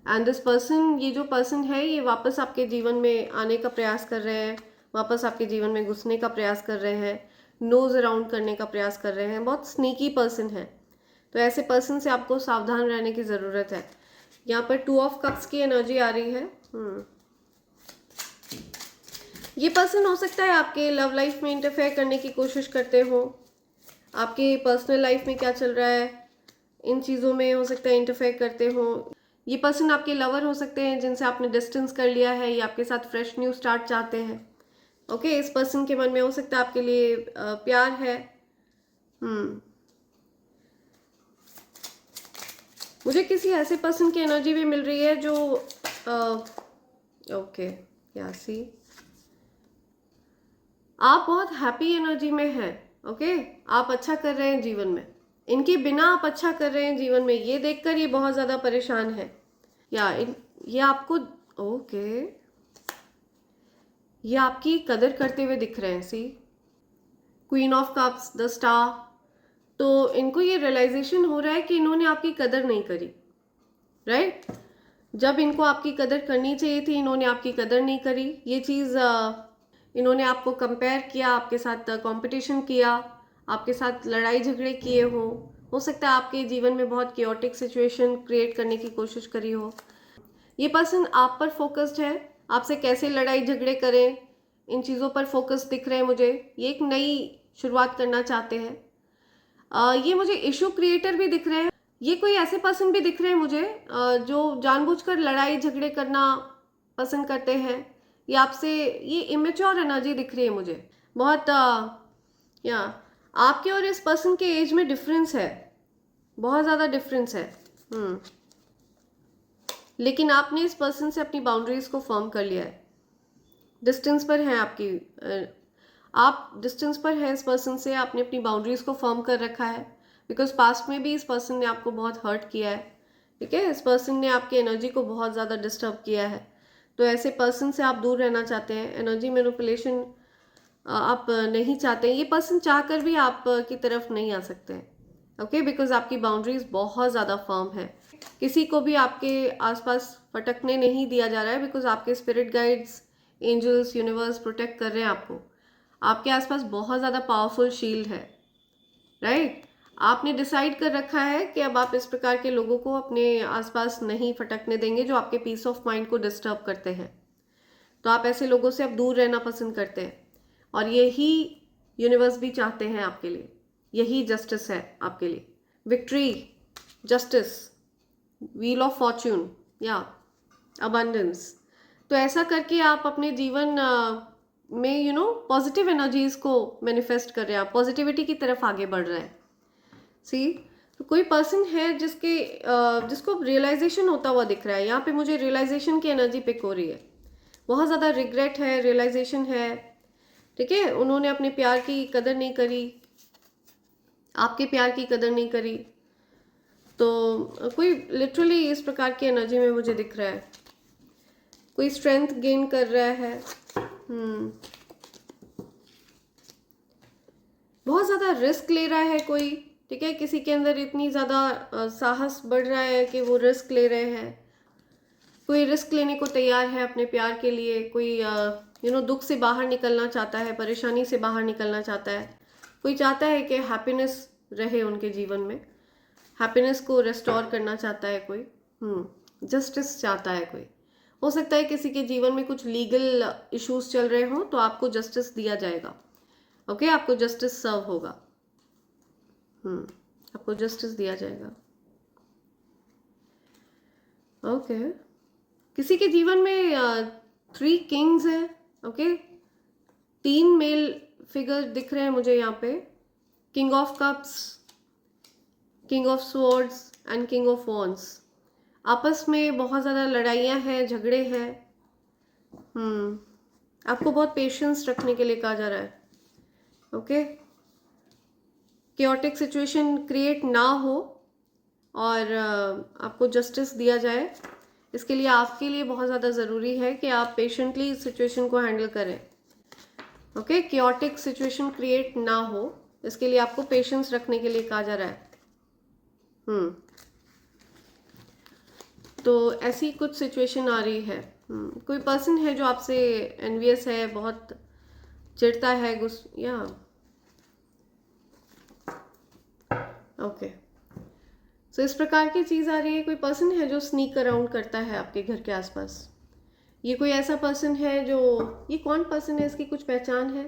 एंड दिस पर्सन, ये जो पर्सन है, ये वापस आपके जीवन में आने का प्रयास कर रहे हैं, वापस आपके जीवन में घुसने का प्रयास कर रहे हैं, नोज अराउंड करने का प्रयास कर रहे हैं। बहुत स्नीकी पर्सन है, तो ऐसे पर्सन से आपको सावधान रहने की ज़रूरत है। यहाँ पर 2 ऑफ कप्स की एनर्जी आ रही है। ये पर्सन हो सकता है आपके लव लाइफ में इंटरफेयर करने की कोशिश करते हो, आपके पर्सनल लाइफ में क्या चल रहा है इन चीज़ों में हो सकता है इंटरफेयर करते हो। ये पर्सन आपके लवर हो सकते हैं जिनसे आपने डिस्टेंस कर लिया है, या आपके साथ फ्रेश न्यू स्टार्ट चाहते हैं। ओके, इस पर्सन के मन में हो सकता है आपके लिए प्यार है। मुझे किसी ऐसे पर्सन की एनर्जी भी मिल रही है जो ओके, या सी आप बहुत हैप्पी एनर्जी में हैं। ओके, आप अच्छा कर रहे हैं जीवन में, इनके बिना आप अच्छा कर रहे हैं जीवन में, ये देखकर ये बहुत ज़्यादा परेशान है। या ये आपको ओके, ये आपकी कदर करते हुए दिख रहे हैं। Queen of cups, the star. तो इनको ये रियलाइजेशन हो रहा है कि इन्होंने आपकी कदर नहीं करी। राइट, जब इनको आपकी कदर करनी चाहिए थी, इन्होंने आपकी कदर नहीं करी। ये चीज़ इन्होंने आपको कंपेयर किया, आपके साथ कंपटीशन किया, आपके साथ लड़ाई झगड़े किए हो सकता है आपके जीवन में बहुत केओटिक सिचुएशन क्रिएट करने की कोशिश करी हो। ये पर्सन आप पर फोकस्ड है, आपसे कैसे लड़ाई झगड़े करें इन चीज़ों पर फोकस दिख रहे हैं मुझे। ये एक नई शुरुआत करना चाहते हैं। ये मुझे इशू क्रिएटर भी दिख रहे हैं। ये कोई ऐसे पर्सन भी दिख रहे हैं मुझे जो जानबूझकर लड़ाई झगड़े करना पसंद करते हैं। ये आपसे, ये इमेच्योर एनर्जी दिख रही है मुझे बहुत। या आपके और इस पर्सन के एज में डिफरेंस है, बहुत ज़्यादा डिफरेंस है। लेकिन आपने इस पर्सन से अपनी बाउंड्रीज को फर्म कर लिया है, डिस्टेंस पर है आपकी, आप डिस्टेंस पर है इस पर्सन से, आपने अपनी बाउंड्रीज को फर्म कर रखा है, बिकॉज पास्ट में भी इस पर्सन ने आपको बहुत हर्ट किया है, ठीक है, इस पर्सन ने आपकी एनर्जी को बहुत ज़्यादा डिस्टर्ब किया है। तो ऐसे पर्सन से आप दूर रहना चाहते हैं, एनर्जी मैनिपुलेशन आप नहीं चाहते हैं, ये पर्सन चाहकर भी आप की तरफ नहीं आ सकते हैं, ओके, बिकॉज आपकी बाउंड्रीज बहुत ज़्यादा फर्म है। किसी को भी आपके आसपास फटकने नहीं दिया जा रहा है, बिकॉज आपके spirit guides, angels, universe protect कर रहे हैं आपको। आपके आसपास बहुत ज़्यादा पावरफुल शील्ड है, राइट। आपने डिसाइड कर रखा है कि अब आप इस प्रकार के लोगों को अपने आसपास नहीं फटकने देंगे जो आपके पीस ऑफ माइंड को डिस्टर्ब करते हैं। तो आप ऐसे लोगों से अब दूर रहना पसंद करते हैं, और यही यूनिवर्स भी चाहते हैं आपके लिए, यही जस्टिस है आपके लिए। Victory, justice, wheel of Fortune या अबंडेंस। तो ऐसा करके आप अपने जीवन में पॉजिटिव एनर्जीज को मैनिफेस्ट कर रहे हैं, आप पॉजिटिविटी की तरफ आगे बढ़ रहे हैं। सी, तो कोई पर्सन है जिसको रियलाइजेशन होता हुआ दिख रहा है, यहाँ पे मुझे रियलाइजेशन की एनर्जी पिक हो रही है, बहुत ज़्यादा रिग्रेट है, रियलाइजेशन है, ठीक है, उन्होंने अपने प्यार की कदर नहीं करी, आपके प्यार की कदर नहीं करी। तो कोई लिटरली इस प्रकार की एनर्जी में मुझे दिख रहा है, कोई स्ट्रेंथ गेन कर रहा है, बहुत ज़्यादा रिस्क ले रहा है कोई, ठीक है, किसी के अंदर इतनी ज़्यादा साहस बढ़ रहा है कि वो रिस्क ले रहे हैं, कोई रिस्क लेने को तैयार है अपने प्यार के लिए, कोई दुख से बाहर निकलना चाहता है, परेशानी से बाहर निकलना चाहता है, कोई चाहता है कि हैप्पीनेस रहे उनके जीवन में, हैप्पीनेस को रेस्टोर करना चाहता है कोई, जस्टिस चाहता है कोई। हो सकता है किसी के जीवन में कुछ लीगल इश्यूज चल रहे हों, तो आपको जस्टिस दिया जाएगा, ओके, आपको जस्टिस सर्व होगा, आपको जस्टिस दिया जाएगा, ओके। किसी के जीवन में 3 किंग्स है, ओके, 3 मेल फिगर दिख रहे हैं मुझे यहाँ पे, king of cups, king of swords and king of wands. आपस में बहुत ज़्यादा लड़ाइयाँ हैं, झगड़े हैं, आपको बहुत पेशेंस रखने के लिए कहा जा रहा है, ओके, केओटिक सिचुएशन क्रिएट ना हो और आपको जस्टिस दिया जाए, इसके लिए आपके लिए बहुत ज़्यादा ज़रूरी है कि आप पेशेंटली इस सिचुएशन को हैंडल करें, ओके, केओटिक सिचुएशन क्रिएट ना हो, इसके लिए आपको पेशेंस रखने के लिए कहा जा रहा है। तो ऐसी कुछ सिचुएशन आ रही है, कोई पर्सन है जो आपसे एनवियस है, बहुत चिढ़ता है, या ओके, सो इस प्रकार की चीज़ आ रही है। कोई पर्सन है जो स्नीक अराउंड करता है आपके घर के आसपास, ये कोई ऐसा पर्सन है जो, ये कौन पर्सन है, इसकी कुछ पहचान है,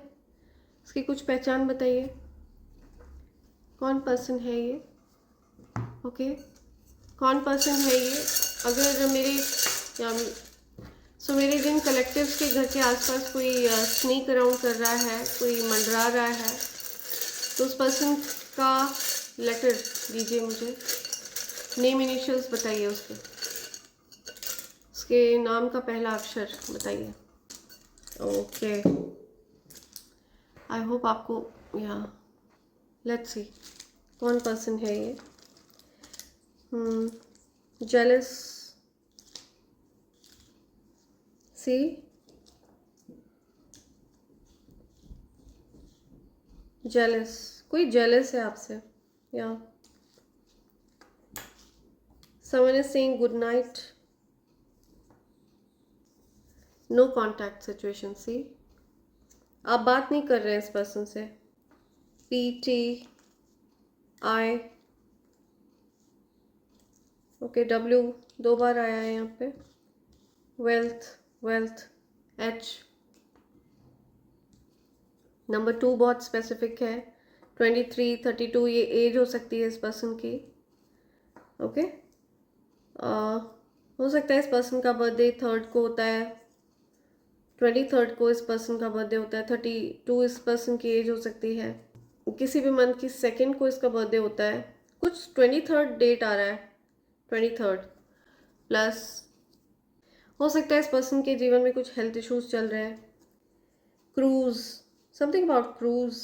इसकी कुछ पहचान बताइए, कौन पर्सन है ये, ओके, कौन पर्सन है ये। अगर मेरे जिन कलेक्टिव्स के घर के आसपास कोई स्नीक अराउंड कर रहा है, कोई मंडरा रहा है, तो उस पर्सन का लेटर दीजिए मुझे, नेम इनिशियल्स बताइए, उसके नाम का पहला अक्षर बताइए, ओके। आई होप आपको, या लेट्स सी कौन पर्सन है ये। जेलस, सी, जेलस, कोई जेलस है आपसे, या someone is saying good night, no contact situation, सी, आप बात नहीं कर रहे हैं इस पर्सन से, PTI, ओके, W 2 बार आया है यहाँ पे, वेल्थ, H, नंबर 2 बहुत स्पेसिफिक है, 23, 32 ये एज हो सकती है इस पर्सन की, ओके। हो सकता है इस पर्सन का बर्थडे 3rd को होता है, 23rd को इस पर्सन का बर्थडे होता है, 32 इस पर्सन की एज हो सकती है, किसी भी मंथ की 2nd को इसका बर्थडे होता है, कुछ 23rd डेट आ रहा है, 23rd प्लस हो सकता है इस पर्सन के जीवन में कुछ हेल्थ इश्यूज चल रहे हैं। Cruise, something about cruise,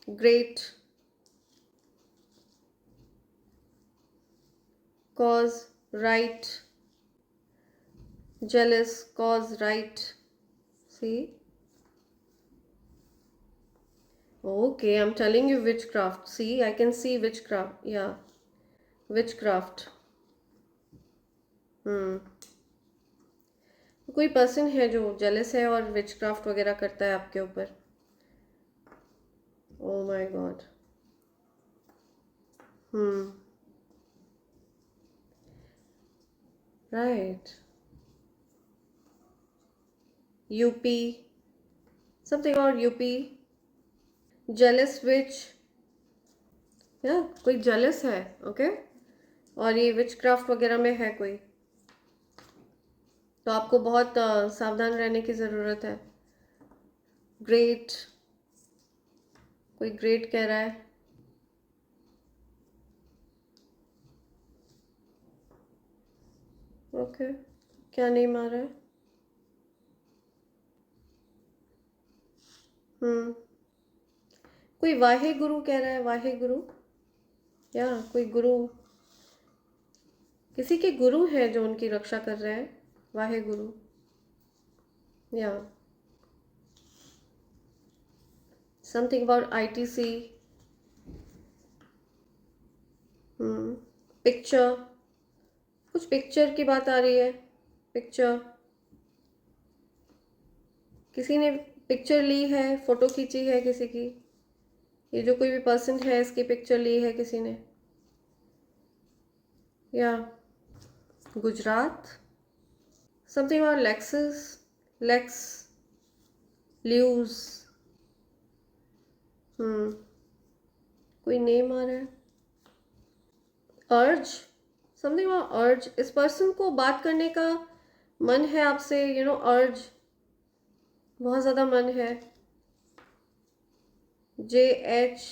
great, cause, right, jealous, cause, right. See, okay, I'm telling you witchcraft. See, I can see witchcraft. Yeah, witchcraft. कोई पर्सन है जो जेलस है और विचक्राफ्ट वगैरह करता है आपके ऊपर। Oh my God. Right, UP, something about UP, jealous witch, या कोई जेलस है, ओके और ये विचक्राफ्ट वगैरह में है कोई, तो आपको बहुत सावधान रहने की ज़रूरत है। ग्रेट, कोई ग्रेट कह रहा है। ओके, क्या नहीं मार रहा है। कोई वाहे गुरु कह रहा है, वाहे गुरु, या कोई गुरु, किसी के गुरु हैं जो उनकी रक्षा कर रहे हैं, वाहे गुरु, या समथिंग अबाउट ITC, पिक्चर, कुछ पिक्चर की बात आ रही है। पिक्चर, किसी ने पिक्चर ली है, फोटो खींची है किसी की, ये जो कोई भी पर्सन है इसकी पिक्चर ली है किसी ने, या Gujarat, something about Lexus, Lex, ल्यूज, कोई नेम आ रहा है। अर्ज, समथिंग अबाउट अर्ज, इस पर्सन को बात करने का मन है आपसे, अर्ज, बहुत ज़्यादा मन है। JH,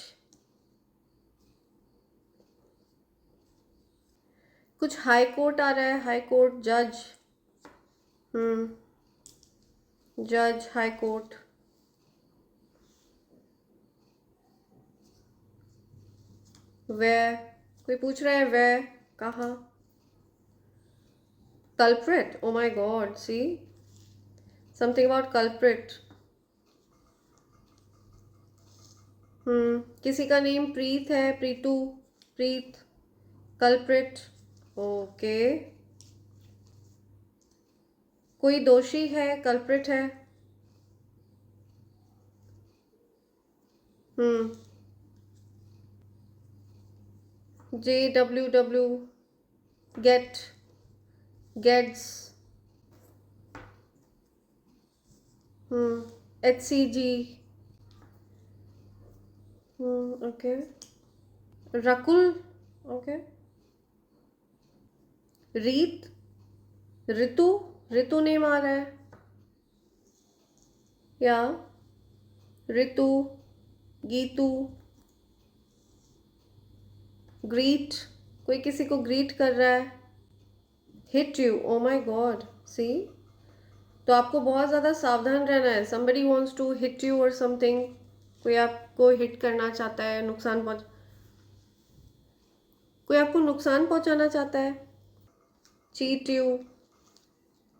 कुछ हाई कोर्ट आ रहा है, हाई कोर्ट, जज, जज, हाई कोर्ट, वे, कोई पूछ रहा है वे, कहाँ, culprit, oh my God, see, something about culprit, किसी का नेम प्रीत है, प्रीतू, प्रीत, कल्प्रिट, ओके, कोई दोषी है, कल्प्रिट है, JWW, gate, gates, HCG, okay, Rakul, okay, Reet, Ritu, ऋतु नेम आ रहा है, या ऋतु, गीतू, ग्रीट, कोई किसी को ग्रीट कर रहा है, hit you, oh my God, see, तो आपको बहुत ज़्यादा सावधान रहना है। somebody wants to hit you or something, कोई आपको हिट करना चाहता है, कोई आपको नुकसान पहुंचाना चाहता है, चीट यू,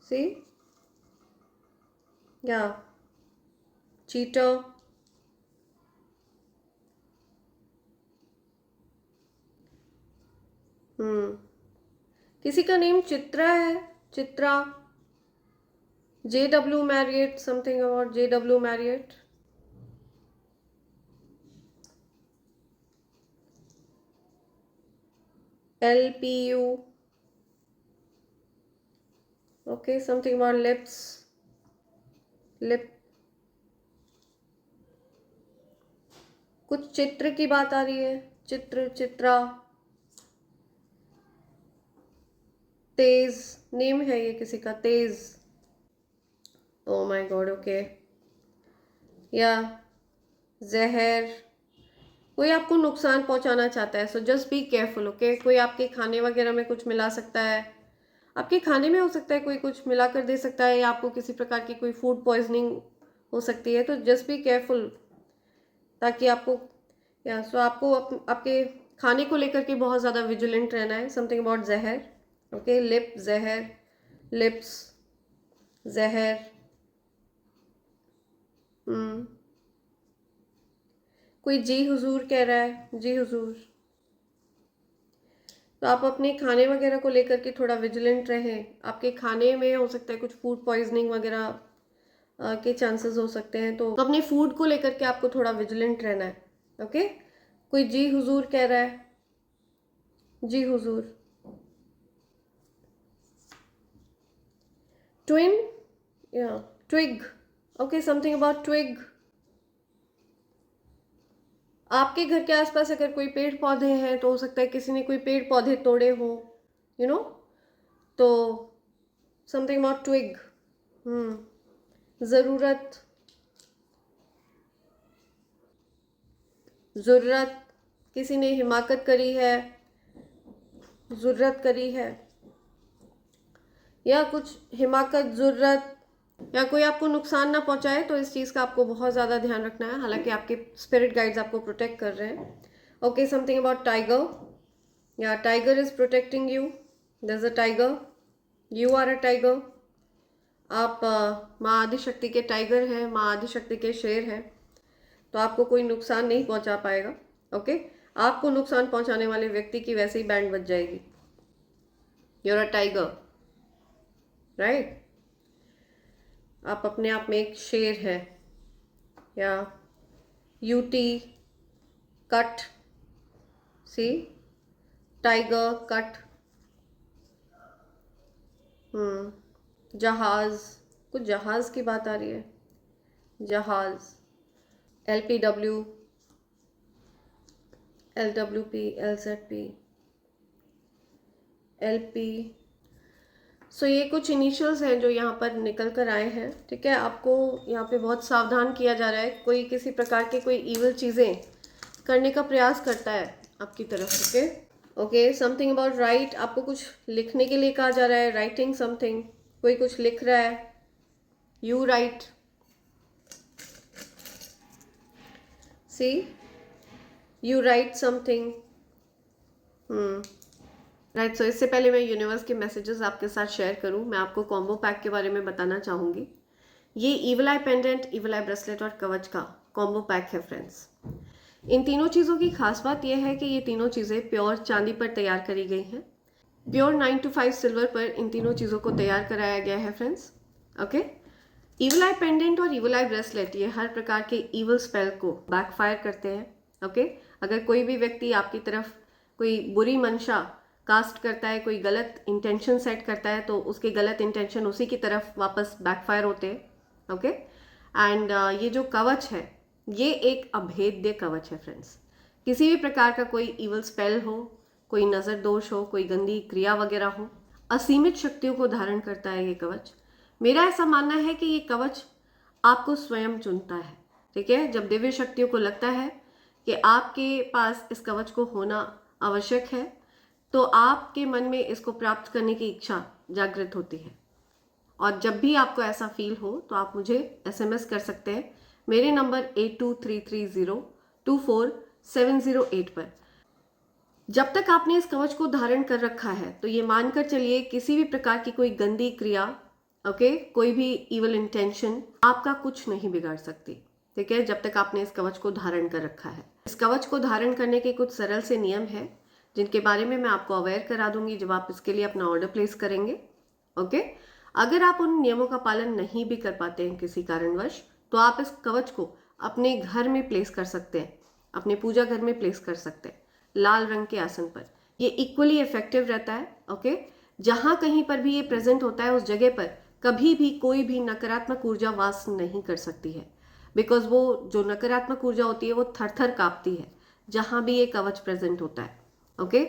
सी, या चीटर, किसी का नेम चित्रा है, Chitra, JW Marriott, something about JW Marriott, LPU, okay, something about lips, lip, कुछ चित्र की बात आ रही है, चित्र, चित्रा, तेज, नेम है ये किसी का, तेज, ओ माय गॉड, ओके, या जहर, कोई आपको नुकसान पहुंचाना चाहता है, so just be careful, okay, कोई आपके खाने वगैरह में कुछ मिला सकता है, आपके खाने में हो सकता है कोई कुछ मिला कर दे सकता है, या आपको किसी प्रकार की कोई फूड पॉइजनिंग हो सकती है। तो जस्ट बी केयरफुल, ताकि आपको आपको आपके खाने को लेकर के बहुत ज़्यादा विजिलेंट रहना है। समथिंग अबाउट जहर, ओके, लिप जहर, लिप्स जहर, कोई जी हुजूर कह रहा है, जी हुजूर। तो आप अपने खाने वगैरह को लेकर के थोड़ा विजिलेंट रहें। आपके खाने में हो सकता है कुछ फूड पॉइजनिंग वगैरह के चांसेस हो सकते हैं। तो अपने फूड को लेकर के आपको थोड़ा विजिलेंट रहना है, ओके। कोई जी हुजूर कह रहा है, जी हुजूर। ट्विन या twig, okay, something about twig. आपके घर के आसपास अगर कोई पेड़ पौधे हैं तो हो सकता है किसी ने कोई पेड़ पौधे तोड़े हो, यू नो, तो समथिंग अबाउट ट्विग। ज़रूरत, ज़रूरत, किसी ने हिमाकत करी है, ज़रूरत करी है, या कुछ हिमाकत, ज़रूरत, या कोई आपको नुकसान ना पहुंचाए, तो इस चीज़ का आपको बहुत ज़्यादा ध्यान रखना है। हालांकि आपके स्पिरिट गाइड्स आपको प्रोटेक्ट कर रहे हैं, ओके। समथिंग अबाउट टाइगर, या tiger is protecting you, there is a tiger, you are a tiger. आप माँ आदिशक्ति के टाइगर हैं, माँ आदिशक्ति के शेर हैं, तो आपको कोई नुकसान नहीं पहुंचा पाएगा, ओके। आपको नुकसान पहुंचाने वाले व्यक्ति की वैसे ही बैंड बज जाएगी। You're a tiger, right. आप अपने आप में एक शेर है, या यूटी कट, सी, टाइगर कट, जहाज, कुछ जहाज की बात आ रही है, जहाज, LPW, LWP, LZP, LP। सो ये कुछ इनिशियल्स हैं जो यहाँ पर निकल कर आए हैं, ठीक है। आपको यहाँ पे बहुत सावधान किया जा रहा है। कोई किसी प्रकार की कोई इविल चीज़ें करने का प्रयास करता है आपकी तरफ, okay. Okay, something about right, आपको कुछ लिखने के लिए कहा जा रहा है, राइटिंग समथिंग, कोई कुछ लिख रहा है, you write, see, you write something, right. So इससे पहले मैं यूनिवर्स के मैसेजेस आपके साथ शेयर करूं, मैं आपको कॉम्बो पैक के बारे में बताना चाहूँगी। ये इविल आई पेंडेंट, इविल आई ब्रेसलेट और कवच का कॉम्बो पैक है फ्रेंड्स। इन तीनों चीज़ों की खास बात यह है कि ये तीनों चीज़ें प्योर चांदी पर तैयार करी गई हैं। प्योर 925 सिल्वर पर इन तीनों चीज़ों को तैयार कराया गया है फ्रेंड्स, ओके। इविल आई पेंडेंट और इविल आई ब्रेसलेट ये हर प्रकार के इविल स्पेल को बैकफायर करते हैं, ओके। अगर कोई भी व्यक्ति आपकी तरफ कोई बुरी मंशा कास्ट करता है, कोई गलत इंटेंशन सेट करता है, तो उसके गलत इंटेंशन उसी की तरफ वापस बैकफायर होते हैं, ओके। एंड ये जो कवच है ये एक अभेद्य कवच है फ्रेंड्स। किसी भी प्रकार का कोई इविल स्पेल हो, कोई नज़र दोष हो, कोई गंदी क्रिया वगैरह हो, असीमित शक्तियों को धारण करता है ये कवच। मेरा ऐसा मानना है कि ये कवच आपको स्वयं चुनता है, ठीक है। जब दिव्य शक्तियों को लगता है कि आपके पास इस कवच को होना आवश्यक है, तो आपके मन में इसको प्राप्त करने की इच्छा जागृत होती है। और जब भी आपको ऐसा फील हो तो आप मुझे SMS कर सकते हैं मेरे नंबर 8233024708 पर। जब तक आपने इस कवच को धारण कर रखा है तो ये मानकर चलिए किसी भी प्रकार की कोई गंदी क्रिया, ओके, कोई भी इविल इंटेंशन आपका कुछ नहीं बिगाड़ सकती, ठीक है, जब तक आपने इस कवच को धारण कर रखा है। इस कवच को धारण करने के कुछ सरल से नियम हैं जिनके बारे में मैं आपको अवेयर करा दूंगी जब आप इसके लिए अपना ऑर्डर प्लेस करेंगे, ओके। अगर आप उन नियमों का पालन नहीं भी कर पाते हैं किसी कारणवश, तो आप इस कवच को अपने घर में प्लेस कर सकते हैं, अपने पूजा घर में प्लेस कर सकते हैं, लाल रंग के आसन पर। ये इक्वली इफेक्टिव रहता है, ओके। जहां कहीं पर भी ये प्रेजेंट होता है उस जगह पर कभी भी कोई भी नकारात्मक ऊर्जा वास नहीं कर सकती है, बिकॉज वो जो नकारात्मक ऊर्जा होती है वो थर थर कांपती है जहां भी ये कवच प्रेजेंट होता है, ओके।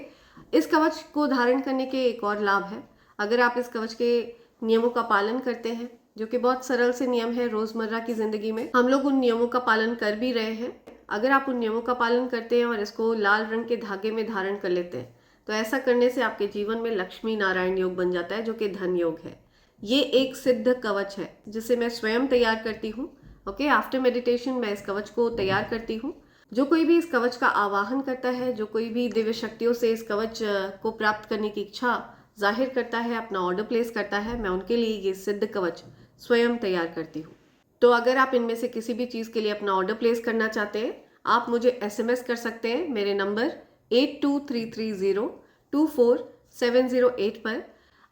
इस कवच को धारण करने के एक और लाभ है। अगर आप इस कवच के नियमों का पालन करते हैं, जो कि बहुत सरल से नियम है, रोजमर्रा की जिंदगी में हम लोग उन नियमों का पालन कर भी रहे हैं। अगर आप उन नियमों का पालन करते हैं और इसको लाल रंग के धागे में धारण कर लेते हैं, तो ऐसा करने से आपके जीवन में लक्ष्मी नारायण योग बन जाता है, जो कि धन योग है। ये एक सिद्ध कवच है जिसे मैं स्वयं तैयार करती हूँ। ओके, आफ्टर मेडिटेशन मैं इस कवच को तैयार करती हूँ। जो कोई भी इस कवच का आवाहन करता है, जो कोई भी दिव्य शक्तियों से इस कवच को प्राप्त करने की इच्छा जाहिर करता है, अपना ऑर्डर प्लेस करता है, मैं उनके लिए ये सिद्ध कवच स्वयं तैयार करती हूँ। तो अगर आप इनमें से किसी भी चीज़ के लिए अपना ऑर्डर प्लेस करना चाहते हैं, आप मुझे SMS कर सकते हैं मेरे नंबर 8233024708 पर।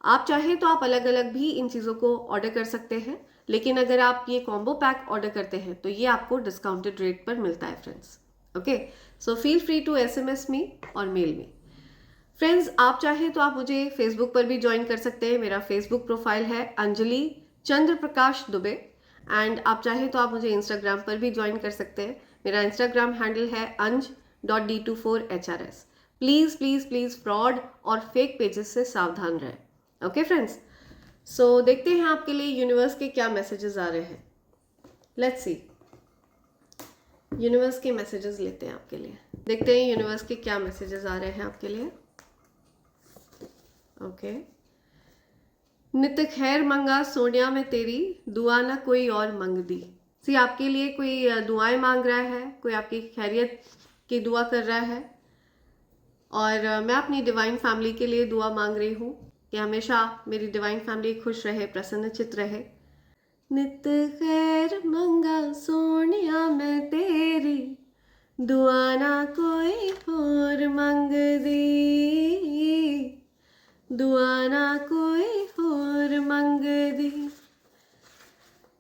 आप चाहें तो आप अलग अलग भी इन चीज़ों को ऑर्डर कर सकते हैं, लेकिन अगर आप ये कॉम्बो पैक ऑर्डर करते हैं तो ये आपको डिस्काउंटेड रेट पर मिलता है friends. Okay, so feel free to SMS me और मेल मी। फ्रेंड्स, आप चाहें तो आप मुझे फेसबुक पर भी ज्वाइन कर सकते हैं। मेरा फेसबुक प्रोफाइल है अंजलि चंद्र प्रकाश दुबे, एंड आप चाहें तो आप मुझे इंस्टाग्राम पर भी ज्वाइन कर सकते हैं। मेरा इंस्टाग्राम हैंडल है anj.d24hrs। Please please please fraud और फेक पेजेस से सावधान रहें। ओके फ्रेंड्स, सो देखते हैं आपके लिए यूनिवर्स के क्या मैसेजेस आ रहे हैं। लेट्स सी, यूनिवर्स के मैसेजेस लेते हैं आपके लिए। देखते हैं यूनिवर्स के क्या मैसेजेस आ रहे हैं आपके लिए। ओके, नित खैर मंगा सोनिया में तेरी, दुआ ना कोई और मंग दी। सी, आपके लिए कोई दुआएं मांग रहा है, कोई आपकी खैरियत की दुआ कर रहा है, और मैं अपनी डिवाइन फैमिली के लिए दुआ मांग रही हूँ कि हमेशा मेरी डिवाइन फैमिली खुश रहे, प्रसन्नचित रहे। नित खैर मंगा सोनिया में तेरी, दुआ ना कोई और मंग दी, दुआ ना कोई और मंग दी।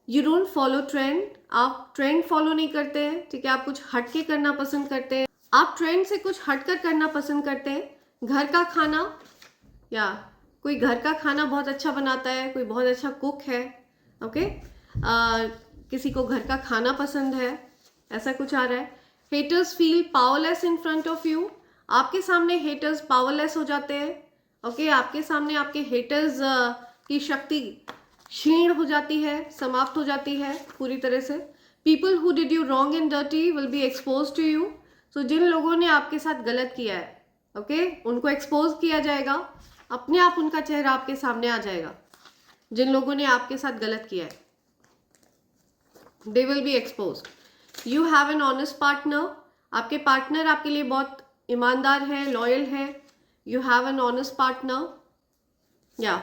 यू डोंट फॉलो ट्रेंड, आप ट्रेंड फॉलो नहीं करते हैं, ठीक है। आप कुछ हटके करना पसंद करते हैं, आप ट्रेंड से कुछ हटकर करना पसंद करते हैं। घर का खाना, या कोई घर का खाना बहुत अच्छा बनाता है, कोई बहुत अच्छा कुक है। ओके, किसी को घर का खाना पसंद है, ऐसा कुछ आ रहा है। Haters feel powerless in front of you, आपके सामने हेटर्स पावरलेस हो जाते हैं। ओके, आपके सामने आपके हेटर्स की शक्ति क्षीण हो जाती है, समाप्त हो जाती है पूरी तरह से। People who did you wrong and dirty will be expose to you. So जिन लोगों ने आपके साथ गलत किया है, ओके, उनको एक्सपोज किया जाएगा, अपने आप उनका चेहरा आपके सामने आ जाएगा। जिन लोगों ने आपके साथ गलत किया है, they will be expose. You have an honest partner, आपके पार्टनर आपके लिए बहुत ईमानदार है, लॉयल है। You have an honest partner, या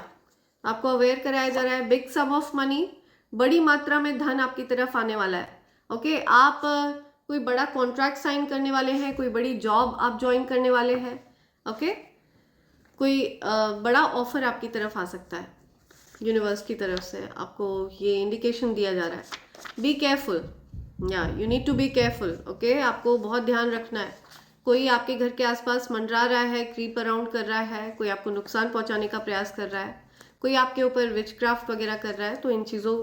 आपको अवेयर कराया जा रहा है। बिग सम ऑफ मनी, बड़ी मात्रा में धन आपकी तरफ आने वाला है। ओके, आप कोई बड़ा कॉन्ट्रैक्ट साइन करने वाले हैं, कोई बड़ी जॉब आप ज्वाइन करने वाले हैं। ओके, कोई बड़ा ऑफर आपकी तरफ आ सकता है, यूनिवर्स की तरफ से आपको ये इंडिकेशन दिया जा रहा है। बी केयरफुल, या you need to be careful. Okay, आपको बहुत ध्यान रखना है। कोई आपके घर के आसपास मंडरा रहा है, क्रीप अराउंड कर रहा है, कोई आपको नुकसान पहुंचाने का प्रयास कर रहा है, कोई आपके ऊपर विचक्राफ्ट वगैरह कर रहा है। तो इन चीज़ों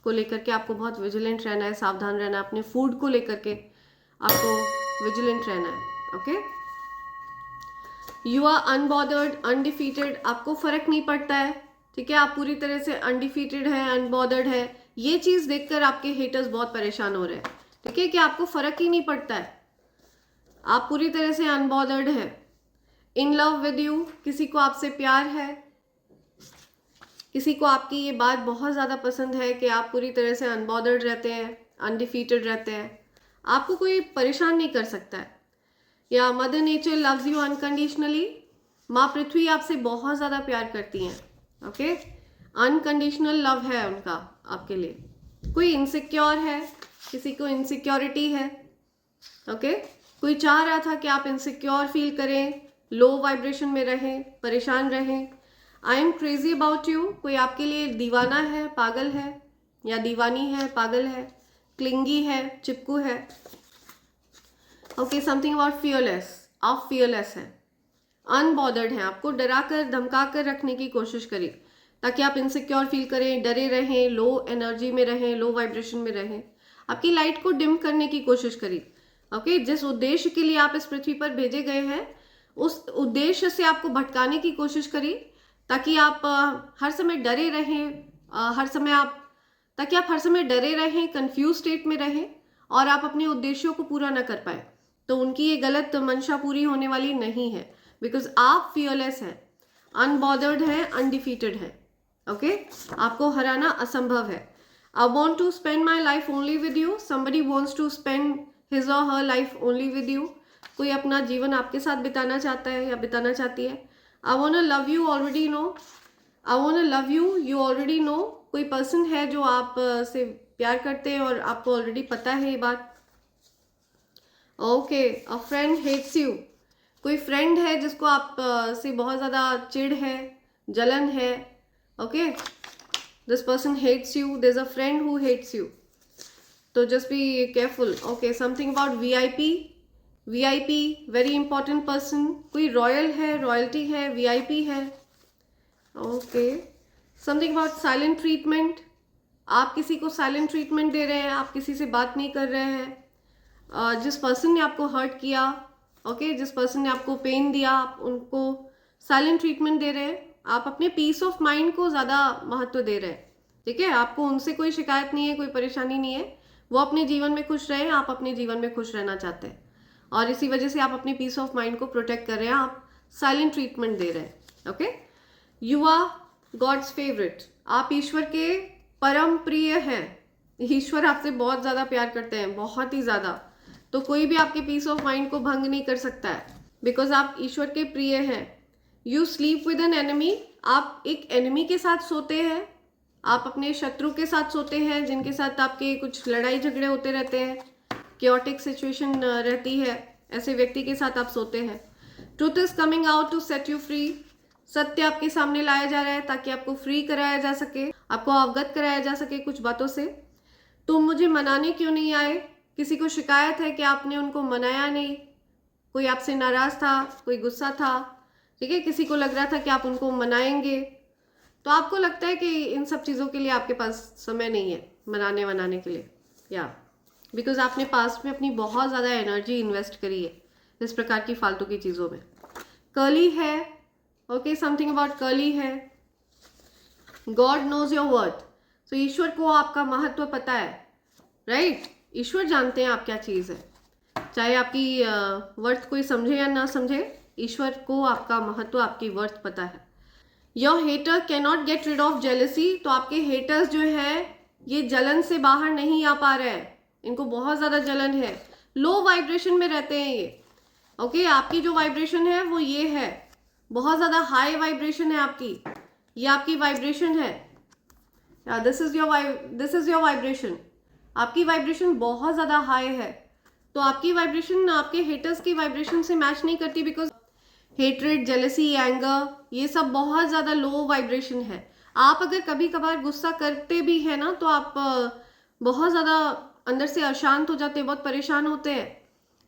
को लेकर के आपको बहुत विजिलेंट रहना है, सावधान रहना है। अपने फूड को लेकर के आपको विजिलेंट रहना है। Okay, you are unbothered, undefeated, आपको फर्क नहीं पड़ता है, ठीक है। आप पूरी तरह से अनडिफीटेड है, अनबॉदर्ड है। ये चीज़ देखकर आपके हेटर्स बहुत परेशान हो रहे हैं, ठीक है, कि आपको फर्क ही नहीं पड़ता है, आप पूरी तरह से अनबॉदर्ड है। इन लव विद यू, किसी को आपसे प्यार है, किसी को आपकी ये बात बहुत ज़्यादा पसंद है कि आप पूरी तरह से अनबॉदर्ड रहते हैं, अनडिफीटेड रहते हैं, आपको कोई परेशान नहीं कर सकता है। या mother nature loves you unconditionally, माँ पृथ्वी आपसे बहुत ज़्यादा प्यार करती हैं। ओके, अनकंडीशनल लव है उनका आपके लिए। कोई इनसिक्योर है, किसी को इनसिक्योरिटी है। ओके, कोई चाह रहा था कि आप इनसिक्योर फील करें, लो वाइब्रेशन में रहें, परेशान रहें। I am crazy about you, कोई आपके लिए दीवाना है, पागल है, या दीवानी है, पागल है, क्लिंगी है, चिपकू है। ओके, समथिंग अबाउट फियरलेस, आप फियरलेस हैं, अनबॉदर्ड हैं, आपको डरा कर धमका कर रखने की कोशिश करी ताकि आप इनसिक्योर फील करें, डरे रहें, लो एनर्जी में रहें, लो वाइब्रेशन में रहें। आपकी लाइट को डिम करने की कोशिश करी। ओके, जिस उद्देश्य के लिए आप इस पृथ्वी पर भेजे गए हैं, उस उद्देश्य से आपको भटकाने की कोशिश करी ताकि आप हर समय डरे रहें, ताकि आप हर समय डरे रहें, कंफ्यूज स्टेट में रहें और आप अपने उद्देश्यों को पूरा ना कर पाए। तो उनकी ये गलत मंशा पूरी होने वाली नहीं है। बिकॉज आप फियरलेस हैं, अनबॉदर्ड है, अनडिफीटेड है। ओके, आपको हराना असंभव है। I want to spend my life only with you, somebody wants to spend his or her life only with you. कोई अपना जीवन आपके साथ बिताना चाहता है या बिताना चाहती है। I want love you already know, I want love you you already know. कोई पर्सन है जो आप से प्यार करते हैं और आपको ऑलरेडी पता है ये बात। Okay, a friend hates you, कोई फ्रेंड है जिसको आप से बहुत ज़्यादा चिढ़ है, जलन है। Okay, this person hates you, there is a friend who hates you, तो just be careful. Okay, something about VIP, VIP very important person, कोई रॉयल है, रॉयल्टी है, वीआईपी है। Okay, something about silent treatment, आप किसी को silent treatment दे रहे हैं, आप किसी से बात नहीं कर रहे हैं। जिस पर्सन ने आपको हर्ट किया, ओके, जिस पर्सन ने आपको पेन दिया, आप उनको साइलेंट ट्रीटमेंट दे रहे हैं। आप अपने पीस ऑफ माइंड को ज़्यादा महत्व दे रहे हैं। ठीक है, आपको उनसे कोई शिकायत नहीं है, कोई परेशानी नहीं है। वो अपने जीवन में खुश रहे, आप अपने जीवन में खुश रहना चाहते हैं, और इसी वजह से आप अपनी पीस ऑफ माइंड को प्रोटेक्ट कर रहे हैं, आप साइलेंट ट्रीटमेंट दे रहे हैं। Okay, you are god's favourite, आप ईश्वर के परम प्रिय हैं। ईश्वर आपसे बहुत ज़्यादा प्यार करते हैं, बहुत ही ज़्यादा। तो कोई भी आपके पीस ऑफ माइंड को भंग नहीं कर सकता है, बिकॉज आप ईश्वर के प्रिय हैं। You sleep with an enemy, आप एक एनिमी के साथ सोते हैं, आप अपने शत्रु के साथ सोते हैं, जिनके साथ आपके कुछ लड़ाई झगड़े होते रहते हैं, क्योटिक सिचुएशन रहती है, ऐसे व्यक्ति के साथ आप सोते हैं। Truth is coming out to set you free, सत्य आपके सामने लाया जा रहा है ताकि आपको फ्री कराया जा सके, आपको अवगत कराया जा सके कुछ बातों से। तुम मुझे मनाने क्यों नहीं आए, किसी को शिकायत है कि आपने उनको मनाया नहीं, कोई आपसे नाराज था, कोई गुस्सा था, ठीक है, किसी को लग रहा था कि आप उनको मनाएंगे, तो आपको लगता है कि इन सब चीज़ों के लिए आपके पास समय नहीं है मनाने के लिए, या बिकॉज आपने पास्ट में अपनी बहुत ज़्यादा एनर्जी इन्वेस्ट करी है इस प्रकार की फालतू की चीज़ों में। कर्ली है, ओके, समथिंग अबाउट कर्ली है। गॉड नोज योर वर्थ, तो ईश्वर को आपका महत्व पता है, राइट? ईश्वर जानते हैं आप क्या चीज़ है, चाहे आपकी वर्थ कोई समझे या ना समझे, ईश्वर को आपका महत्व, आपकी वर्थ पता है। Your hater can not get rid of jealousy, तो आपके हेटर्स जो है ये जलन से बाहर नहीं आ पा रहे हैं, इनको बहुत ज़्यादा जलन है, लो वाइब्रेशन में रहते हैं ये। ओके, आपकी जो वाइब्रेशन है वो ये है, बहुत ज़्यादा हाई वाइब्रेशन है आपकी, ये आपकी वाइब्रेशन है, दिस इज योर वाइब्रेशन, आपकी वाइब्रेशन बहुत ज़्यादा हाई है। तो आपकी वाइब्रेशन आपके हेटर्स की वाइब्रेशन से मैच नहीं करती, बिकॉज हेट्रेड, जेलसी, एंगर, ये सब बहुत ज़्यादा लो वाइब्रेशन है। आप अगर कभी कभार गुस्सा करते भी हैं ना, तो आप बहुत ज़्यादा अंदर से अशांत हो जाते हैं, बहुत परेशान होते हैं,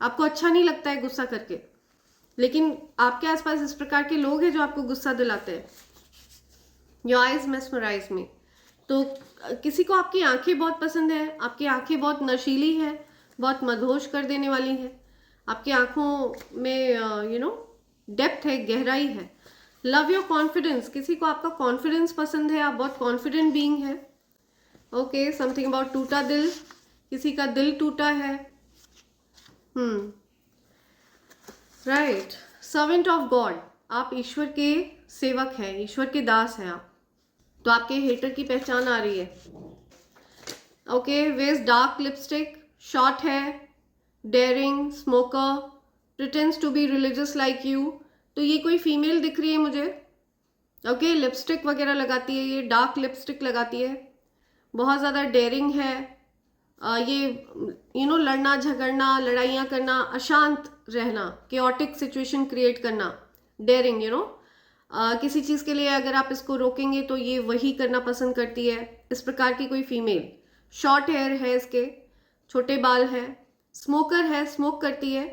आपको अच्छा नहीं लगता है गुस्सा करके, लेकिन आपके आसपास इस प्रकार के लोग हैं जो आपको गुस्सा दिलाते हैं। योर आइज मेस्मराइज मी, तो किसी को आपकी आंखें बहुत पसंद है, आपकी आंखें बहुत नशीली हैं, बहुत मदहोश कर देने वाली हैं, आपकी आंखों में डेप्थ है, गहराई है। लव योर कॉन्फिडेंस, किसी को आपका कॉन्फिडेंस पसंद है, आप बहुत कॉन्फिडेंट बीइंग है। ओके, समथिंग अबाउट टूटा दिल, किसी का दिल टूटा है। राइट, सर्वेंट ऑफ गॉड, आप ईश्वर के सेवक हैं, ईश्वर के दास हैं आप, तो आपके हेटर की पहचान आ रही है। Okay, wears dark lipstick, short है, daring, smoker, pretends to be religious like you, तो ये कोई फीमेल दिख रही है मुझे। ओके, लिपस्टिक वगैरह लगाती है, ये डार्क लिपस्टिक लगाती है, बहुत ज़्यादा डेयरिंग है, ये लड़ना झगड़ना, लड़ाइयाँ करना, अशांत रहना, केओटिक सिचुएशन क्रिएट करना, डेयरिंग, किसी चीज़ के लिए अगर आप इसको रोकेंगे तो ये वही करना पसंद करती है, इस प्रकार की कोई फीमेल। शॉर्ट हेयर है इसके, छोटे बाल है, स्मोकर है, स्मोक करती है,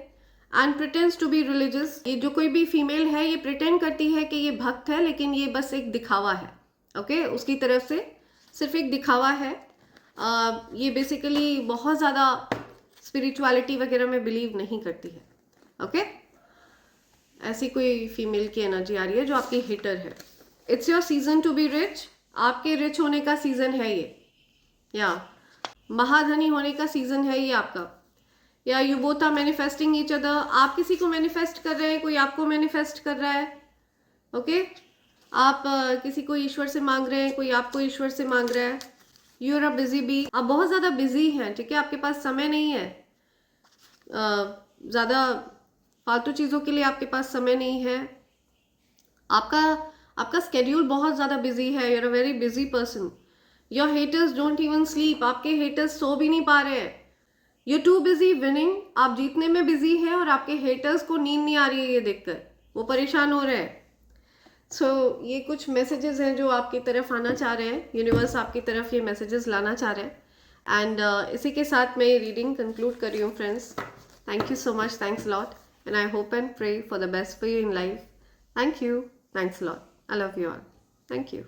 and pretends to be religious, ये जो कोई भी फीमेल है ये प्रिटेंड करती है कि ये भक्त है, लेकिन ये बस एक दिखावा है। ओके, उसकी तरफ से सिर्फ एक दिखावा है। ये बेसिकली बहुत ज़्यादा स्पिरिचुअलिटी वगैरह में बिलीव नहीं करती है। ओके, ऐसी कोई फीमेल की एनर्जी आ रही है जो आपकी हिटर है। It's your season to be rich, आपके रिच होने का सीजन है ये, या महाधनी होने का सीजन है ये आपका। या you both are manifesting each other, आप किसी को मैनिफेस्ट कर रहे हैं, कोई आपको मैनिफेस्ट कर रहा है। ओके आप किसी को ईश्वर से मांग रहे हैं, कोई आपको ईश्वर से मांग रहा है। You are a busy bee, आप बहुत ज़्यादा बिजी हैं, ठीक है, आपके पास समय नहीं है, ज़्यादा फालतू चीज़ों के लिए आपके पास समय नहीं है। आपका स्केड्यूल बहुत ज़्यादा बिजी है, you are a very busy person. Your haters don't even sleep, आपके हेटर्स सो भी नहीं पा रहे हैं। यू टू बिजी विनिंग, आप जीतने में बिजी हैं और आपके हेटर्स को नींद नहीं आ रही है ये देखकर, वो परेशान हो रहे हैं। सो ये कुछ मैसेजेस हैं जो आपकी तरफ आना चाह रहे हैं, यूनिवर्स आपकी तरफ ये मैसेजेस लाना चाह रहे हैं। एंड इसी के साथ मैं ये रीडिंग कंक्लूड कर रही हूँ friends. Thank you so much, thanks lot, and I hope and pray for the best for you in life. Thank you, thanks lot, I love you all, thank you.